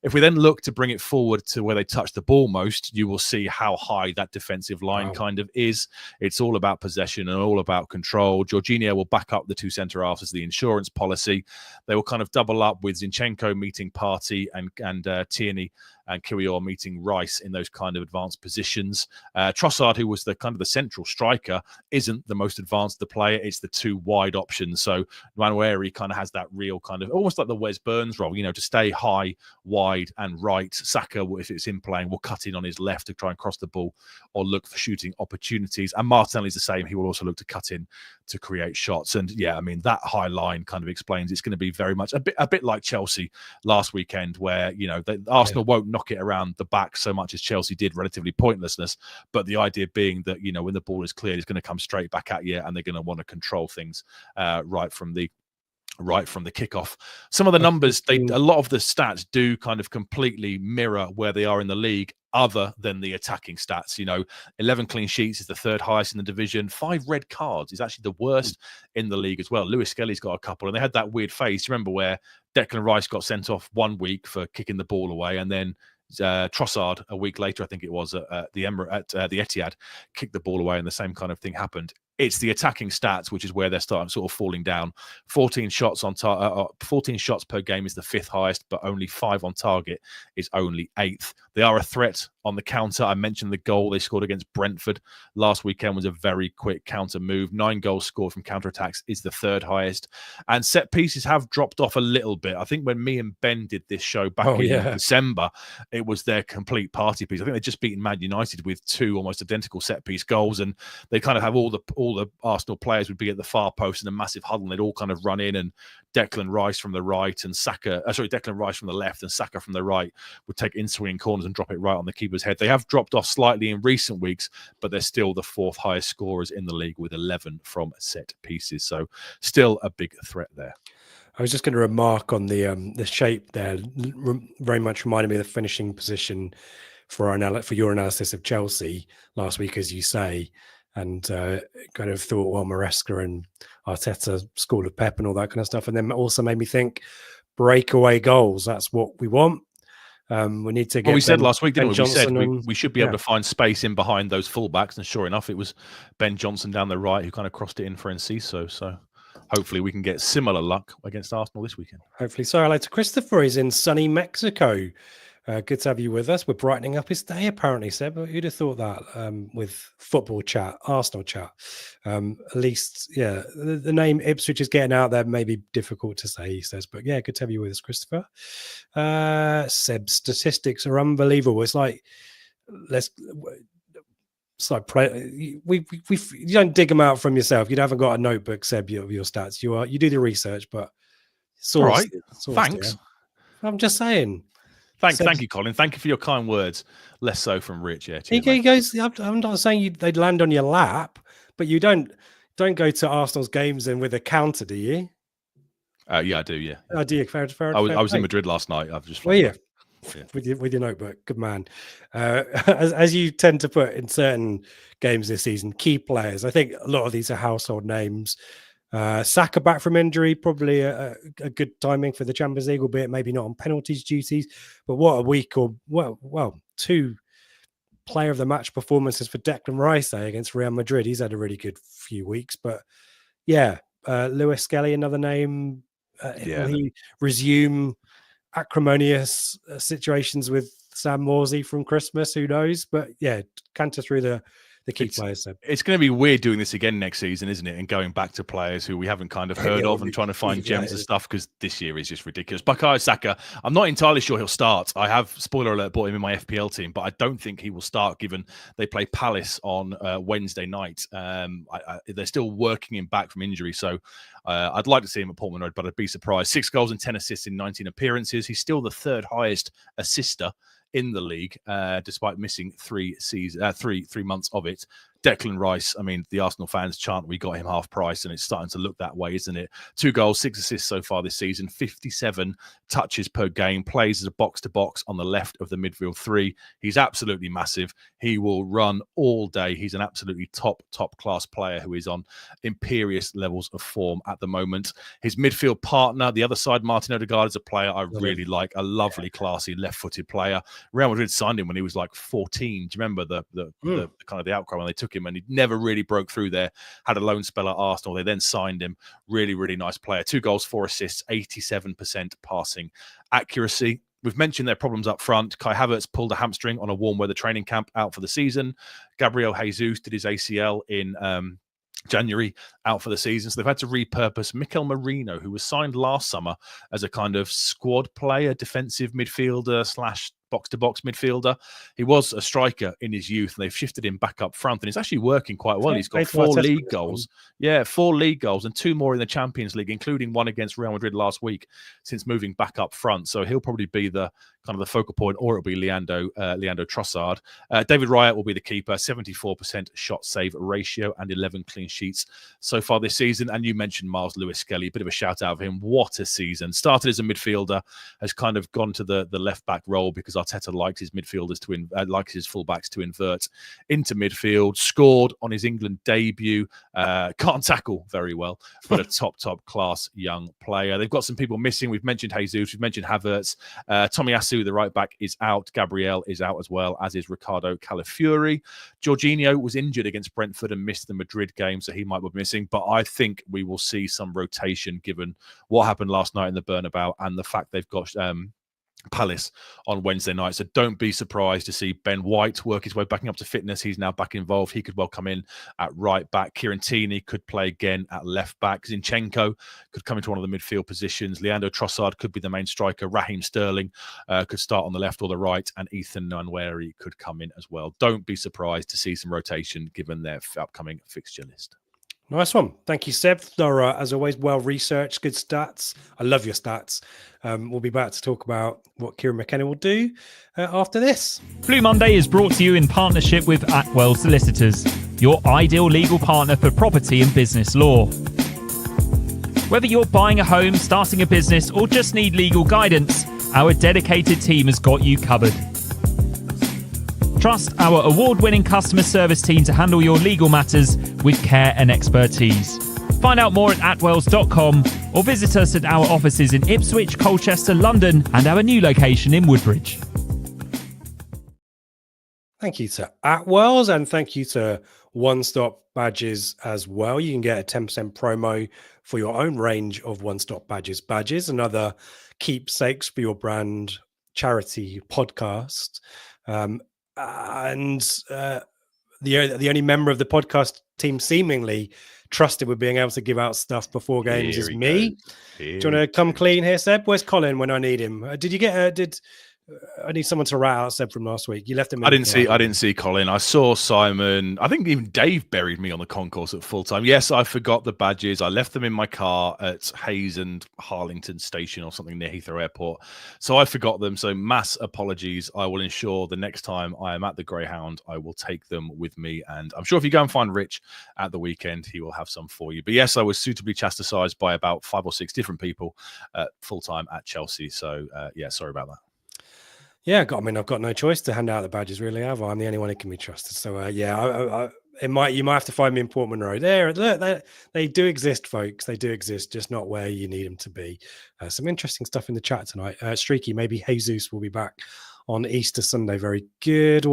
If we then look to bring it forward to where they touch the ball most, you will see how high that defensive line kind of is. It's all about possession and all about control. Jorginho will back up the two centre halves as the insurance policy. They will kind of double up with Zinchenko meeting Partey and Tierney and Kiwior meeting Rice in those kind of advanced positions. Trossard, who was the kind of the central striker, isn't the most advanced of the player. It's the two wide options. So Nwaneri kind of has that real kind of almost like the Wes Burns role, to stay high, wide and right. Saka, if it's him playing, will cut in on his left to try and cross the ball or look for shooting opportunities. And Martinelli's the same. He will also look to cut in to create shots. And yeah, I mean, that high line kind of explains it's going to be very much a bit like Chelsea last weekend, where, Arsenal won't knock it around the back so much as Chelsea did, relatively pointlessness. But the idea being that, when the ball is cleared, it's going to come straight back at you and they're going to want to control things right from the kickoff. Some of the numbers, a lot of the stats do kind of completely mirror where they are in the league, other than the attacking stats. 11 clean sheets is the third highest in the division. 5 red cards is actually the worst in the league as well. Lewis Skelly's got a couple, and they had that weird phase. You remember where Declan Rice got sent off 1 week for kicking the ball away, and then Trossard a week later, I think it was, at the Etihad, kicked the ball away, and the same kind of thing happened. It's the attacking stats, which is where they're starting sort of falling down. 14 shots on 14 shots per game is the 5th highest, but only 5 on target is only 8th. They are a threat on the counter. I mentioned the goal they scored against Brentford last weekend was a very quick counter move. 9 goals scored from counter-attacks is the 3rd highest. And set pieces have dropped off a little bit. I think when me and Ben did this show back in December, it was their complete party piece. I think they'd just beaten Man United with 2 almost identical set piece goals, and they kind of have all the Arsenal players would be at the far post in a massive huddle, and they'd all kind of run in, and Declan Rice from the right and Declan Rice from the left and Saka from the right would take in-swinging corners and drop it right on the keeper's head. They have dropped off slightly in recent weeks, but they're still the 4th highest scorers in the league with 11 from set pieces. So still a big threat there. I was just going to remark on the shape there. Very much reminded me of the finishing position for your analysis of Chelsea last week, as you say. And kind of thought, well, Maresca and Arteta, School of Pep and all that kind of stuff. And then also made me think breakaway goals. That's what we want. We need to get. Well, we said last week, didn't we? We said we should be able to find space in behind those fullbacks. And sure enough, it was Ben Johnson down the right who kind of crossed it in for Enciso. So hopefully we can get similar luck against Arsenal this weekend. Hopefully so. Hello to Christopher. He's in sunny Mexico. Good to have you with us. We're brightening up his day, apparently, Seb. Who'd have thought that with football chat, Arsenal chat? At least, yeah, the name Ipswich is getting out there. Maybe difficult to say, he says. But yeah, good to have you with us, Christopher. Seb, statistics are unbelievable. It's like, you don't dig them out from yourself. You haven't got a notebook, Seb, of your stats. You do the research, but all right. Thanks. Dear. I'm just saying. Thank you, Colin. Thank you for your kind words. Less so from Rich. Yeah, cheers, he goes. I'm not saying they'd land on your lap, but you don't go to Arsenal's games and with a counter, do you? Yeah, I do. Yeah. Oh, do you? Fair, I was in Madrid last night. I've just. Well, yeah. With your notebook, good man. As you tend to put in certain games this season, key players. I think a lot of these are household names. Saka back from injury, probably a good timing for the Champions League, albeit maybe not on penalties duties. But what a week, or well, 2 player of the match performances for Declan Rice against Real Madrid. He's had a really good few weeks, but yeah, Lewis Skelly, another name. Will he resume acrimonious situations with Sam Morsey from Christmas? Who knows? But yeah, canter through the key players. So. It's going to be weird doing this again next season, isn't it? And going back to players who we haven't kind of heard of and trying to find gems and stuff, because this year is just ridiculous. Bukayo Saka, I'm not entirely sure he'll start. I have, spoiler alert, bought him in my FPL team, but I don't think he will start given they play Palace on Wednesday night. They're still working him back from injury. So I'd like to see him at Portman Road, but I'd be surprised. 6 goals and 10 assists in 19 appearances. He's still the 3rd highest assister in the league, despite missing 3 months of it. Declan Rice, I mean, the Arsenal fans chant we got him half price, and it's starting to look that way, isn't it? 2 goals, 6 assists so far this season, 57 touches per game, plays as a box-to-box on the left of the midfield 3. He's absolutely massive. He will run all day. He's an absolutely top-class player who is on imperious levels of form at the moment. His midfield partner, the other side, Martin Odegaard, is a player I really like, a lovely, classy, left-footed player. Real Madrid signed him when he was like 14. Do you remember the kind of the outcry when they took him, and he never really broke through there, had a loan spell at Arsenal. They then signed him. Really, really nice player. 2 goals, 4 assists, 87% passing accuracy. We've mentioned their problems up front. Kai Havertz pulled a hamstring on a warm weather training camp, out for the season. Gabriel Jesus did his ACL in January, out for the season. So they've had to repurpose Mikel Merino, who was signed last summer as a kind of squad player, defensive midfielder / box-to-box midfielder. He was a striker in his youth, and they've shifted him back up front, and he's actually working quite well. He's got 4 league goals. Yeah, 4 league goals and 2 more in the Champions League, including one against Real Madrid last week, since moving back up front. So he'll probably be the kind of the focal point, or it'll be Leandro Trossard. David Raya will be the keeper, 74% shot save ratio and 11 clean sheets so far this season. And you mentioned Miles Lewis Skelly, a bit of a shout out of him. What a season. Started as a midfielder, has kind of gone to the left back role because Arteta likes his midfielders likes his fullbacks to invert into midfield. Scored on his England debut. Can't tackle very well, but a top class young player. They've got some people missing. We've mentioned Jesus. We've mentioned Havertz. Tomiyasu, the right back, is out. Gabriel is out as well, as is Ricardo Calafiori. Jorginho was injured against Brentford and missed the Madrid game, so he might be missing. But I think we will see some rotation given what happened last night in the Bernabeu and the fact they've got Palace on Wednesday night. So don't be surprised to see Ben White work his way back up to fitness. He's now back involved. He could well come in at right back. Kieran Tierney could play again at left back. Zinchenko could come into one of the midfield positions. Leandro Trossard could be the main striker. Raheem Sterling could start on the left or the right, and Ethan Nwaneri could come in as well. Don't be surprised to see some rotation given their upcoming fixture list. Nice one. Thank you, Seb. Thorough, as always, well-researched, good stats. I love your stats. We'll be back to talk about what Kieran McKenna will do after this. Blue Monday is brought to you in partnership with Atwell Solicitors, your ideal legal partner for property and business law. Whether you're buying a home, starting a business, or just need legal guidance, our dedicated team has got you covered. Trust our award-winning customer service team to handle your legal matters with care and expertise. Find out more at atwells.com or visit us at our offices in Ipswich, Colchester, London, and our new location in Woodbridge. Thank you to Atwells, and thank you to One Stop Badges as well. You can get a 10% promo for your own range of One Stop Badges, and other keepsakes for your brand charity podcast. And the only member of the podcast team seemingly trusted with being able to give out stuff before games is me. Do you want to come clean here, Seb? Where's Colin when I need him? Did you get I need someone to rat out Seb from last week. You left him. I didn't see Colin. I saw Simon. I think even Dave buried me on the concourse at full time. Yes, I forgot the badges. I left them in my car at Hayes and Harlington Station or something near Heathrow Airport. So I forgot them. So mass apologies. I will ensure the next time I am at the Greyhound, I will take them with me. And I'm sure if you go and find Rich at the weekend, he will have some for you. But yes, I was suitably chastised by about 5 or 6 different people full time at Chelsea. So yeah, sorry about that. Yeah, I've got no choice to hand out the badges, really, have I? I'm the only one who can be trusted. So, you might have to find me in Port Monroe. They do exist, folks. They do exist, just not where you need them to be. Some interesting stuff in the chat tonight. Streaky, maybe Jesus will be back on Easter Sunday. Very good.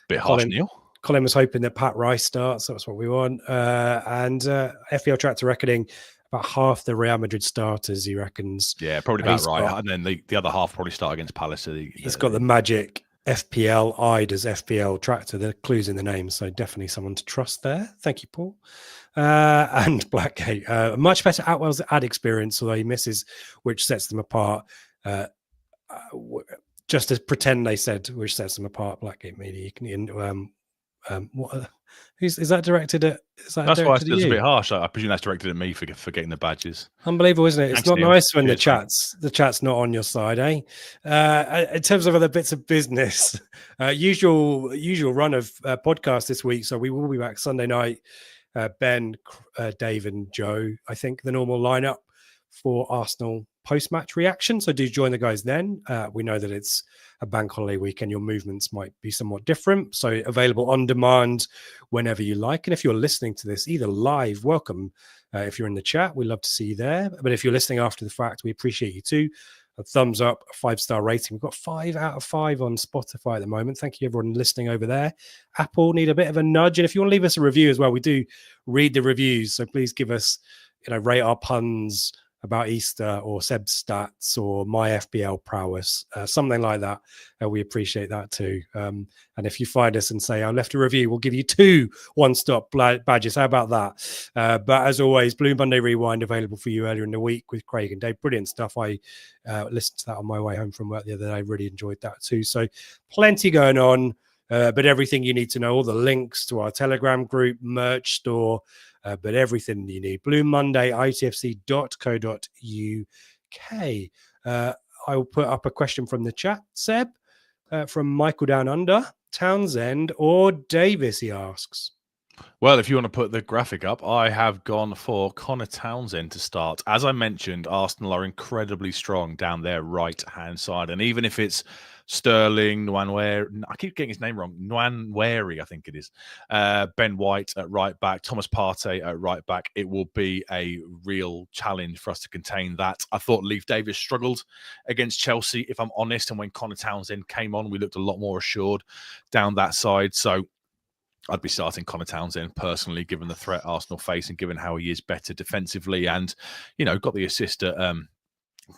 Bit harsh, Neil. Colin was hoping that Pat Rice starts. That's what we want. And FPL Tractor reckoning about half the Real Madrid starters, he reckons. Yeah, probably about right. And then the other half probably start against Palace. He's got the magic FPL eyed as FPL Tractor. The clues in the name, so definitely someone to trust there. Thank you, Paul. And Blackgate, much better Atwell's ad experience, although he misses, which sets them apart. Just to pretend they said which sets them apart. Blackgate Media. You can is that directed at? That's why it's a bit harsh. I presume that's directed at me for getting the badges. Unbelievable, isn't it? Thanks, it's not Neil. nice when Cheers, the chat's not on your side, eh? In terms of other bits of business, usual run of podcast this week. So we will be back Sunday night. Ben, Dave, and Joe. I think the normal lineup for Arsenal post-match reaction. So do join the guys then. We know that it's a bank holiday weekend. Your movements might be somewhat different. So available on demand whenever you like. And if you're listening to this either live, welcome. If you're in the chat, we'd love to see you there. But if you're listening after the fact, we appreciate you too. A thumbs up, a 5-star rating. We've got 5 out of 5 on Spotify at the moment. Thank you, everyone listening over there. Apple need a bit of a nudge. And if you want to leave us a review as well, we do read the reviews. So please give us, rate our puns about Easter or Seb's stats or my FPL prowess, something like that. We appreciate that too. And if you find us and say, I left a review, we'll give you 2 one-stop badges. How about that? But as always, Blue Monday Rewind available for you earlier in the week with Craig and Dave. Brilliant stuff. I listened to that on my way home from work the other day. I really enjoyed that too. So plenty going on, but everything you need to know, all the links to our Telegram group, merch store, but everything you need. Blue Monday, ITFC.co.uk. I will put up a question from the chat, Seb, from Michael Down Under, Townsend or Davis, he asks. Well, if you want to put the graphic up, I have gone for Connor Townsend to start. As I mentioned, Arsenal are incredibly strong down their right-hand side. And even if it's Sterling, Nwaneri, I keep getting his name wrong, Nwaneri, I think it is, Ben White at right back, Thomas Partey at right back, it will be a real challenge for us to contain that. I thought Leif Davis struggled against Chelsea, if I'm honest. And when Connor Townsend came on, we looked a lot more assured down that side. So I'd be starting Connor Townsend personally, given the threat Arsenal face and given how he is better defensively and, got the assist at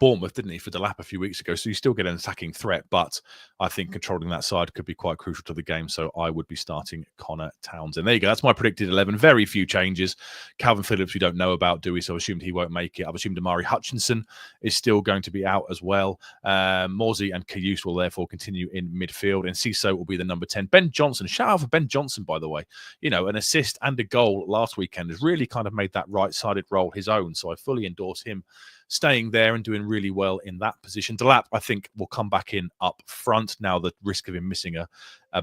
Bournemouth, didn't he, for Delap a few weeks ago? So you still get an attacking threat, but I think controlling that side could be quite crucial to the game. So I would be starting Connor Townsend. There you go. That's my predicted 11. Very few changes. Calvin Phillips, we don't know about, do we? So I assumed he won't make it. I've assumed Amari Hutchinson is still going to be out as well. Morsey and Kayus will therefore continue in midfield, and Cissé will be the number 10. Ben Johnson, shout out for Ben Johnson, by the way. An assist and a goal last weekend has really kind of made that right-sided role his own. So I fully endorse him staying there and doing really well in that position. Delap, I think, will come back in up front now the risk of him missing a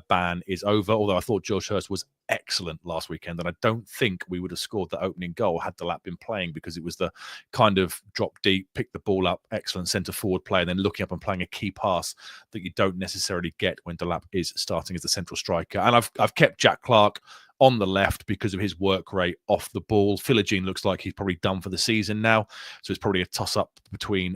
ban is over, although I thought George Hurst was excellent last weekend, and I don't think we would have scored the opening goal had Delap been playing, because it was the kind of drop deep, pick the ball up, excellent centre-forward play, and then looking up and playing a key pass that you don't necessarily get when Delap is starting as the central striker. And I've kept Jack Clark on the left because of his work rate off the ball. Philogene looks like he's probably done for the season now, so it's probably a toss-up between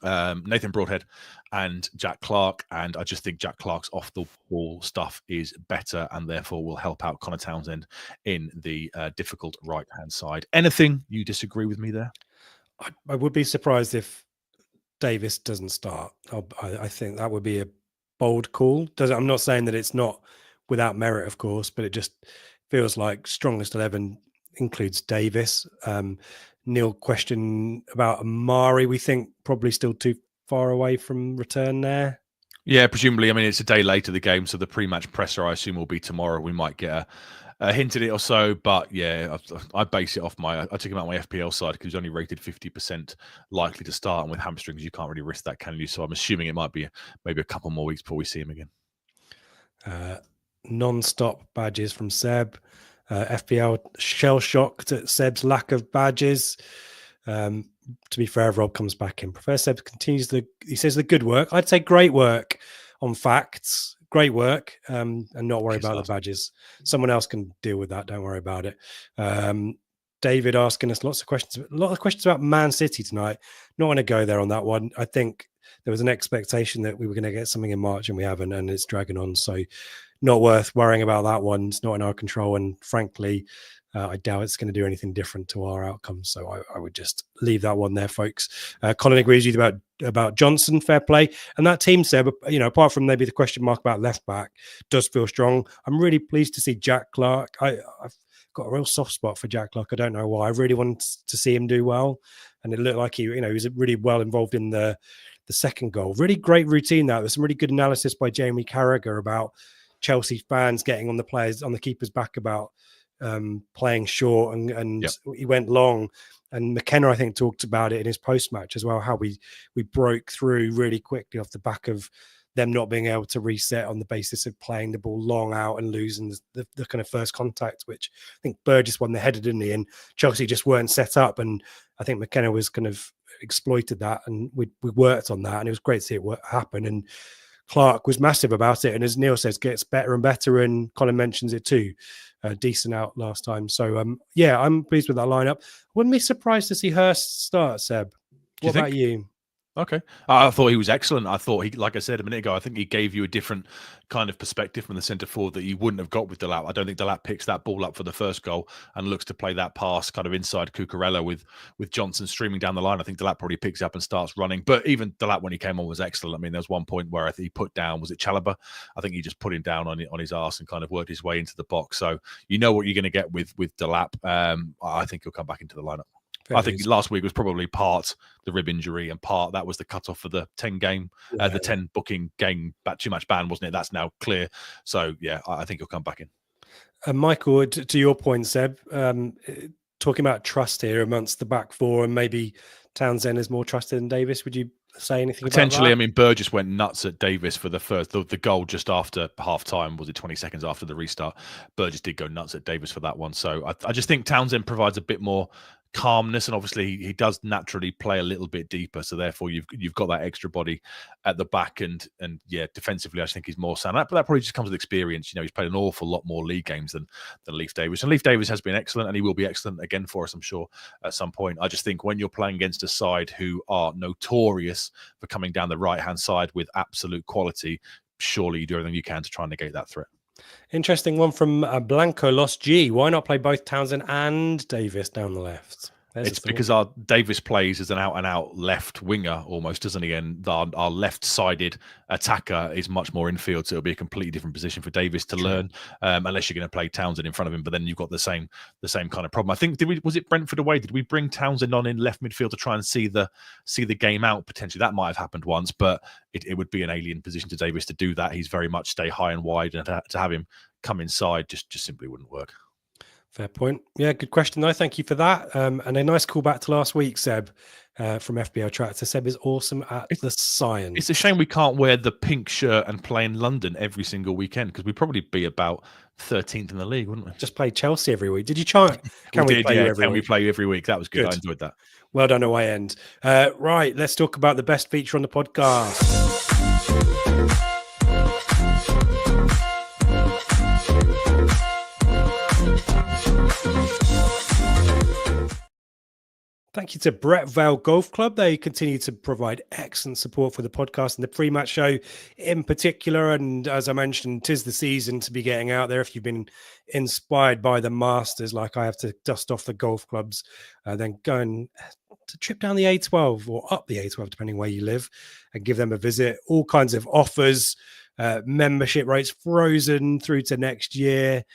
Nathan Broadhead and Jack Clark, and I just think Jack Clark's off the ball stuff is better and therefore will help out Connor Townsend in the difficult right-hand side. Anything you disagree with me there? I would be surprised if Davis doesn't start. I think that would be a bold call. I'm not saying that it's not without merit, of course, but it just feels like strongest 11 includes Davis. Neil, question about Amari. We think probably still too far away from return there. Yeah, presumably. I mean, it's a day later, the game, so the pre-match presser, I assume, will be tomorrow. We might get a hint at it or so, but yeah, I base it off I took him out my FPL side because he's only rated 50% likely to start, and with hamstrings, you can't really risk that, can you? So I'm assuming it might be maybe a couple more weeks before we see him again. Non-stop badges from Seb. FPL shell-shocked at Seb's lack of badges. To be fair, Rob comes back in. Professor Seb continues he says the good work. I'd say great work on facts. great work, and not worry Kiss about ass. the badges. Someone else can deal with that. Don't worry about it. David asking us a lot of questions about Man City tonight. Not going to go there on that one. I think there was an expectation that we were going to get something in March and we haven't, and it's dragging on. So not worth worrying about that one. It's not in our control. And frankly, I doubt it's going to do anything different to our outcome. So I would just leave that one there, folks. Colin agrees with you about Johnson, fair play. And that team, Seb, apart from maybe the question mark about left back, does feel strong. I'm really pleased to see Jack Clark. I've got a real soft spot for Jack Clark. I don't know why. I really wanted to see him do well. And it looked like he was really well involved in the second goal. Really great routine now. There's some really good analysis by Jamie Carragher about Chelsea fans getting on the keeper's back about playing short and he went long. And McKenna, I think, talked about it in his post-match as well, how we broke through really quickly off the back of them not being able to reset on the basis of playing the ball long out and losing the kind of first contact, which I think Burgess won the header, didn't he? And Chelsea just weren't set up. And I think McKenna was kind of exploited that, and we worked on that, and it was great to see it happen. And Clark was massive about it. And as Neil says, gets better and better. And Colin mentions it too. Decent out last time. So, I'm pleased with that lineup. Wouldn't be surprised to see Hurst start, Seb. What about you? Okay. I thought he was excellent. I thought he, like I said a minute ago, I think he gave you a different kind of perspective from the centre forward that you wouldn't have got with Delap. I don't think Delap picks that ball up for the first goal and looks to play that pass kind of inside Cucurella with Johnson streaming down the line. I think Delap probably picks up and starts running. But even Delap, when he came on, was excellent. I mean, there was one point where I think he put down, was it Chalobah? I think he just put him down on his arse and kind of worked his way into the box. So you know what you're going to get with Delap. I think he'll come back into the lineup. I think last week was probably part the rib injury and part that was the cutoff for the 10 booking game too much ban, wasn't it? That's now clear. So yeah, I think he'll come back in. Michael, to your point, Seb, talking about trust here amongst the back four, and maybe Townsend is more trusted than Davis. Would you say anything potentially about that? I mean, Burgess went nuts at Davis for the goal just after half time. Was it 20 seconds after the restart? Burgess did go nuts at Davis for that one. So I just think Townsend provides a bit more calmness, and obviously he does naturally play a little bit deeper, so therefore you've got that extra body at the back, and defensively I think he's more sound. But that probably just comes with experience. He's played an awful lot more league games than Leif Davis, and Leif Davis has been excellent, and he will be excellent again for us, I'm sure, at some point. I just think when you're playing against a side who are notorious for coming down the right hand side with absolute quality, surely you do everything you can to try and negate that threat. Interesting one from Blanco Lost G. Why not play both Townsend and Davis down the left? It's because our Davis plays as an out-and-out left winger almost, doesn't he? And our left-sided attacker is much more infield, so it'll be a completely different position for Davis to learn, unless you're going to play Townsend in front of him. But then you've got the same kind of problem. I think was it Brentford away? Did we bring Townsend on in left midfield to try and see the game out potentially? That might have happened once, but it would be an alien position to Davis to do that. He's very much stay high and wide, and to have him come inside just simply wouldn't work. Fair point. Yeah, good question though. Thank you for that. And a nice call back to last week, Seb, from FBL Tractor. Seb is awesome at the science. It's a shame we can't wear the pink shirt and play in London every single weekend, because we'd probably be about 13th in the league, wouldn't we? Just play Chelsea every week. Did you try? Can we play you every week? That was good. I enjoyed that. Well done, away end. Right, let's talk about the best feature on the podcast. Thank you to Brett Vale Golf Club. They continue to provide excellent support for the podcast and the pre-match show in particular. And as I mentioned, 'tis the season to be getting out there. If you've been inspired by the Masters, like I have to dust off the golf clubs, then go and to trip down the A12 or up the A12, depending where you live, and give them a visit. All kinds of offers. Membership rates frozen through to next year,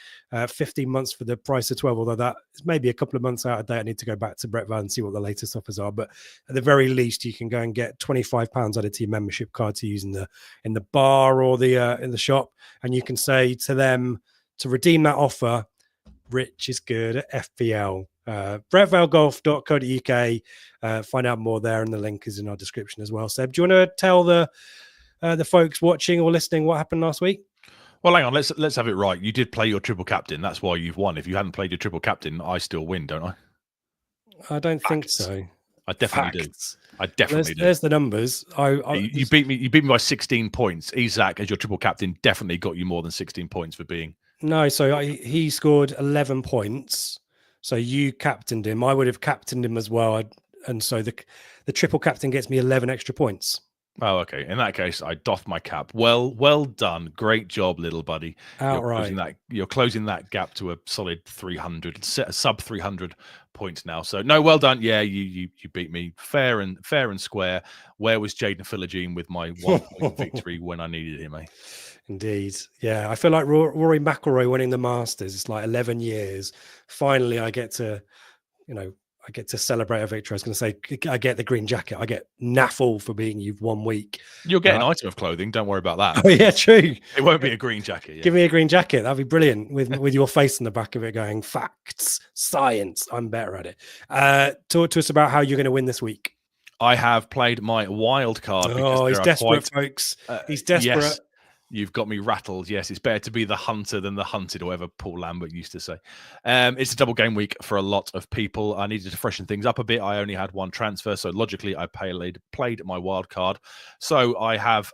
15 months for the price of 12, although that is maybe a couple of months out of date. I need to go back to Brett Van and see what the latest offers are, but at the very least you can go and get £25 added to your membership card to use in the bar or in the shop, and you can say to them to redeem that offer, Rich is good at FPL. BrettValeGolf.co.uk. Find out more there, and the link is in our description as well. Seb, do you want to tell the folks watching or listening what happened last week? Well, hang on, let's have it right. You did play your triple captain. That's why you've won. If you hadn't played your triple captain, I still win, don't I? I don't think so. I definitely Facts. do. I definitely do. There's the numbers. You beat me. You beat me by 16 points. Isaac, as your triple captain, definitely got you more than 16 points for being. No, so he scored 11 points. So you captained him. I would have captained him as well. And so the triple captain gets me 11 extra points. Oh, okay. In that case, I doff my cap. Well done. Great job, little buddy. Outright. You're closing that gap to a solid 300, sub 300 points now. So no, well done. Yeah, you beat me fair and square. Where was Jaden Philogene with my 1 point victory when I needed him? Eh? Indeed. Yeah, I feel like Rory McIlroy winning the Masters. It's like 11 years. Finally, I get to celebrate a victory. I was going to say, I get the green jacket. I get naffle for beating you 1 week. You'll get an item of clothing. Don't worry about that. Oh, yeah, true. It won't be a green jacket. Yeah. Give me a green jacket. That'd be brilliant with your face in the back of it going, facts, science. I'm better at it. Talk to us about how you're going to win this week. I have played my wild card. Oh, he's desperate, folks. He's desperate. Yes. You've got me rattled. Yes, it's better to be the hunter than the hunted, or whatever Paul Lambert used to say. It's a double game week for a lot of people. I needed to freshen things up a bit. I only had one transfer, so logically I played my wild card. So I have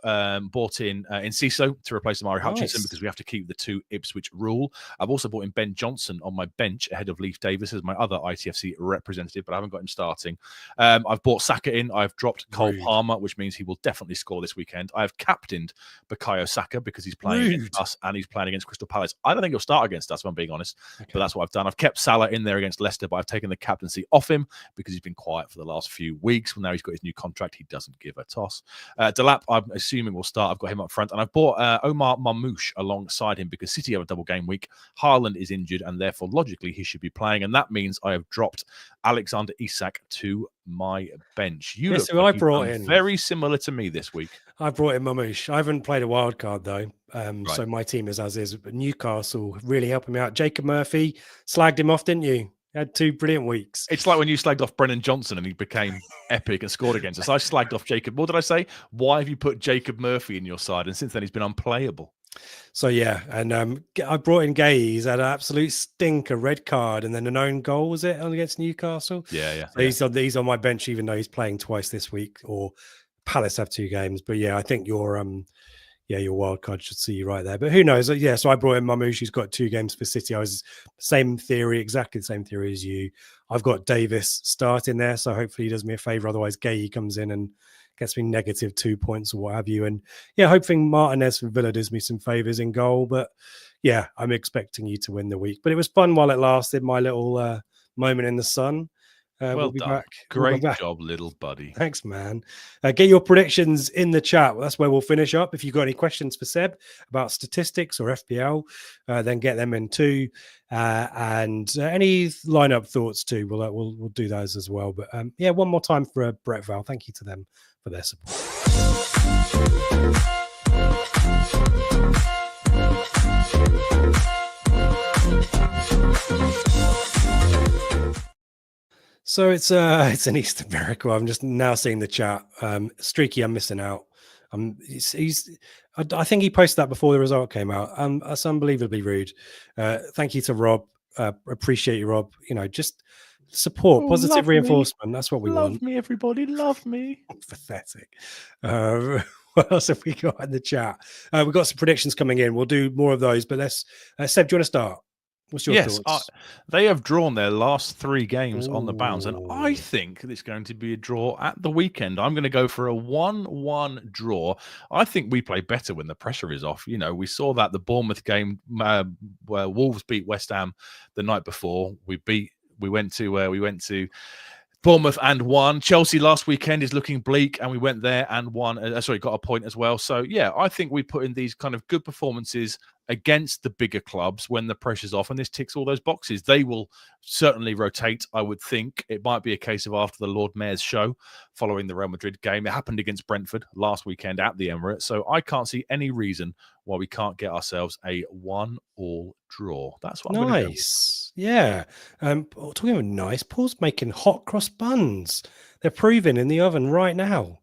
bought in Enciso to replace Amari Hutchinson because we have to keep the 2 Ipswich rule. I've also bought in Ben Johnson on my bench ahead of Leif Davis as my other ITFC representative, but I haven't got him starting. I've bought Saka in. I've dropped Cole Palmer, which means he will definitely score this weekend. I have captained Bukayo Saka because he's playing against us and he's playing against Crystal Palace. I don't think he'll start against us, if I'm being honest, but that's what I've done. I've kept Salah in there against Leicester, but I've taken the captaincy off him because he's been quiet for the last few weeks. Well, now he's got his new contract. He doesn't give a toss. Delap, I'm assuming will start. I've got him up front, and I've bought Omar Marmoush alongside him because City have a double game week. Haaland is injured, and therefore, logically, he should be playing, and that means I have dropped Alexander Isak to my bench. You look like very similar to me this week. I brought in Mamouche. I haven't played a wild card though, so my team is as is. But Newcastle really helping me out. Jacob Murphy slagged him off, didn't you? Had 2 brilliant weeks. It's like when you slagged off Brennan Johnson and he became epic and scored against us. I slagged off Jacob. What did I say? Why have you put Jacob Murphy in your side? And since then he's been unplayable. So yeah, and I brought in Gay. He's had an absolute stinker, red card, and then an own goal, was it, against Newcastle? Yeah. So he's on my bench, even though he's playing twice this week. Or Palace have 2 games, but yeah, I think your wild card should see you right there. But who knows? Yeah, so I brought in Mamouche. He's got 2 games for City. I was exactly the same theory as you. I've got Davis starting there, so hopefully he does me a favour. Otherwise, Gay comes in and gets me negative 2 points or what have you. And yeah, hoping Martinez from Villa does me some favours in goal. But yeah, I'm expecting you to win the week. But it was fun while it lasted. My little moment in the sun. We'll be done. back. Great job, little buddy. Thanks, man. Get your predictions in the chat. That's where we'll finish up. If you've got any questions for Seb about statistics or FPL, then get them in too. And any lineup thoughts too. We'll do those as well. But yeah, one more time for Brett Val. Thank you to them for their support. So it's an Easter miracle. I'm just now seeing the chat. Streaky, I'm missing out. I think he posted that before the result came out. That's unbelievably rude. Thank you to Rob. Appreciate you, Rob. Just support, positive reinforcement. That's what we want. Love me, everybody. Love me. Pathetic. What else have we got in the chat? We've got some predictions coming in. We'll do more of those. But Seb, do you want to start? What's your thoughts? They have drawn their last 3 games on the bounce, and I think it's going to be a draw at the weekend. I'm going to go for a 1-1 draw. I think we play better when the pressure is off. We saw that the Bournemouth game where Wolves beat West Ham the night before. We went to Bournemouth and won. Chelsea last weekend is looking bleak, and we went there and won. Got a point as well. So yeah, I think we put in these kind of good performances against the bigger clubs when the pressure's off, and this ticks all those boxes. They will certainly rotate, I would think. It might be a case of after the Lord Mayor's show following the Real Madrid game. It happened against Brentford last weekend at the Emirates, so I can't see any reason why we can't get ourselves a 1-1 draw. That's what I'm going to do. Yeah. Talking about nice, Paul's making hot cross buns. They're proving in the oven right now.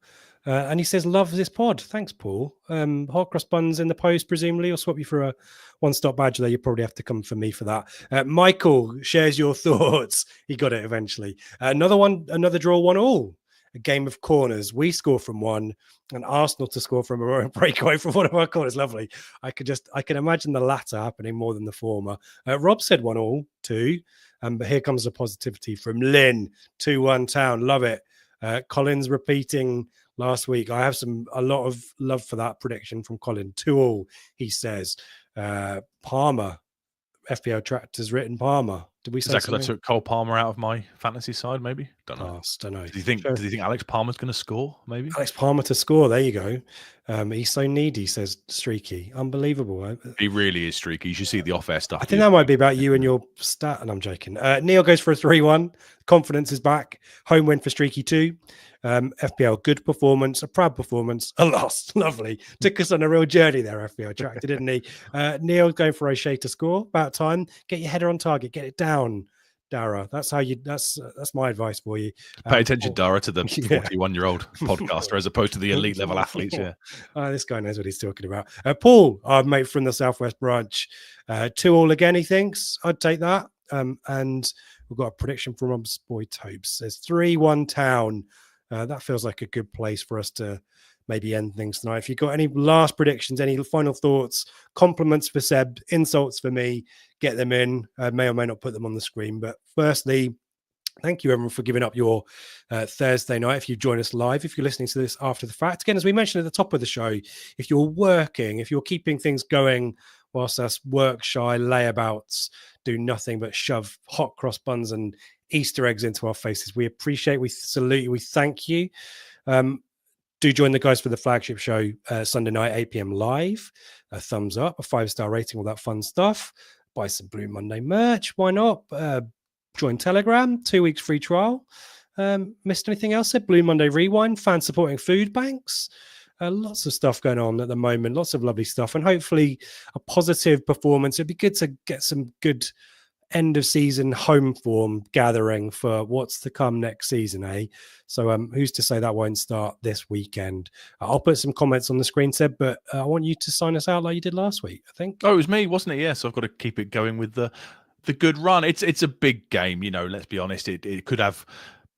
And he says, love this pod. Thanks, Paul. Hot cross buns in the post, presumably. I'll swap you for a one-stop badge there. You probably have to come for me for that. Michael shares your thoughts. He got it eventually. Another draw, 1-1. A game of corners. We score from one, and Arsenal to score from a breakaway from one of our corners. Lovely. I can imagine the latter happening more than the former. Rob said 1-1 too. But here comes the positivity from Lynn. 2-1 Town. Love it. Collins repeating last week. I have a lot of love for that prediction from Colin. 2-2, he says. Palmer. FPL Tractor's written Palmer. Did we say that because I took Cole Palmer out of my fantasy side? Maybe, don't know. Don't know. Does he think Alex Palmer's going to score? Maybe Alex Palmer to score. There you go. He's so needy, says Streaky. Unbelievable. He really is streaky. You should see the off-air stuff. I think that might be about you and your stat. And I'm joking. Neil goes for a 3-1. Confidence is back. Home win for Streaky 2. FPL, good performance, a proud performance, a loss. Lovely. Took us on a real journey there, FPL Tractor, didn't he? Neil going for O'Shea to score. About time. Get your header on target. Get it down, Dara. That's my advice for you. Pay attention, Dara, to the 41-year-old podcaster as opposed to the elite level athletes. Yeah. This guy knows what he's talking about. Paul, our mate from the Southwest branch, 2-2 again, he thinks. I'd take that. And we've got a prediction from Rob's boy Tobes. Says 3-1 Town. That feels like a good place for us to maybe end things tonight. If you've got any last predictions, any final thoughts, compliments for Seb, insults for me, get them in. May or may not put them on the screen. But firstly, thank you, everyone, for giving up your Thursday night. If you join us live, if you're listening to this after the fact. Again, as we mentioned at the top of the show, if you're working, if you're keeping things going whilst us work shy layabouts do nothing but shove hot cross buns and Easter eggs into our faces, we appreciate, we salute you, we thank you. Do join the guys for the flagship show Sunday night, 8 p.m. live. A thumbs up, a 5-star rating, all that fun stuff. Buy some Blue Monday merch. Why not? Join Telegram, 2 weeks free trial. Missed anything else? Blue Monday Rewind, fans supporting food banks. Lots of stuff going on at the moment. Lots of lovely stuff. And hopefully a positive performance. It'd be good to get some good end of season home form gathering for what's to come next season, eh? So who's to say that won't start this weekend? I'll put some comments on the screen, Seb, but I want you to sign us out like you did last week, I think. Oh, it was me, wasn't it? Yeah, so I've got to keep it going with the good run. It's a big game, let's be honest. It could have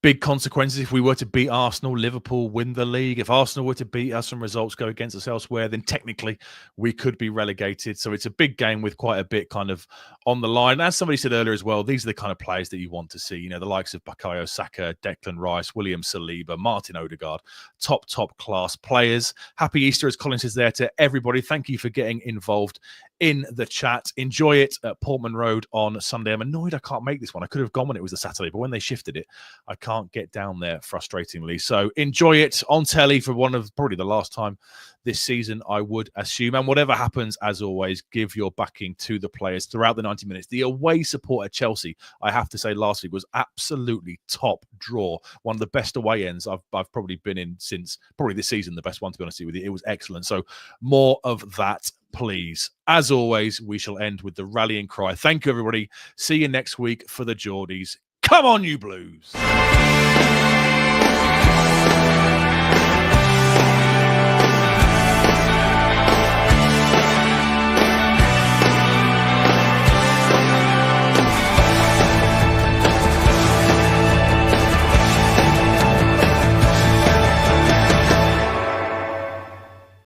big consequences if we were to beat Arsenal, Liverpool, win the league. If Arsenal were to beat us and results go against us elsewhere, then technically we could be relegated. So it's a big game with quite a bit kind of on the line. As somebody said earlier as well, these are the kind of players that you want to see. The likes of Bukayo Saka, Declan Rice, William Saliba, Martin Odegaard, top class players. Happy Easter, as Collins is there, to everybody. Thank you for getting involved in the chat. Enjoy it at Portman Road on Sunday. I'm annoyed I can't make this one. I could have gone when it was a Saturday, but when they shifted it, I can't get down there, frustratingly. So enjoy it on telly for one of probably the last time this season, I would assume. And whatever happens, as always, give your backing to the players throughout the 90 minutes. The away support at Chelsea, I have to say, last week was absolutely top draw. One of the best away ends I've probably been in since probably this season, the best one, to be honest with you. It was excellent. So more of that, please. As always, we shall end with the rallying cry. Thank you, everybody. See you next week for the Geordies. Come on, you Blues.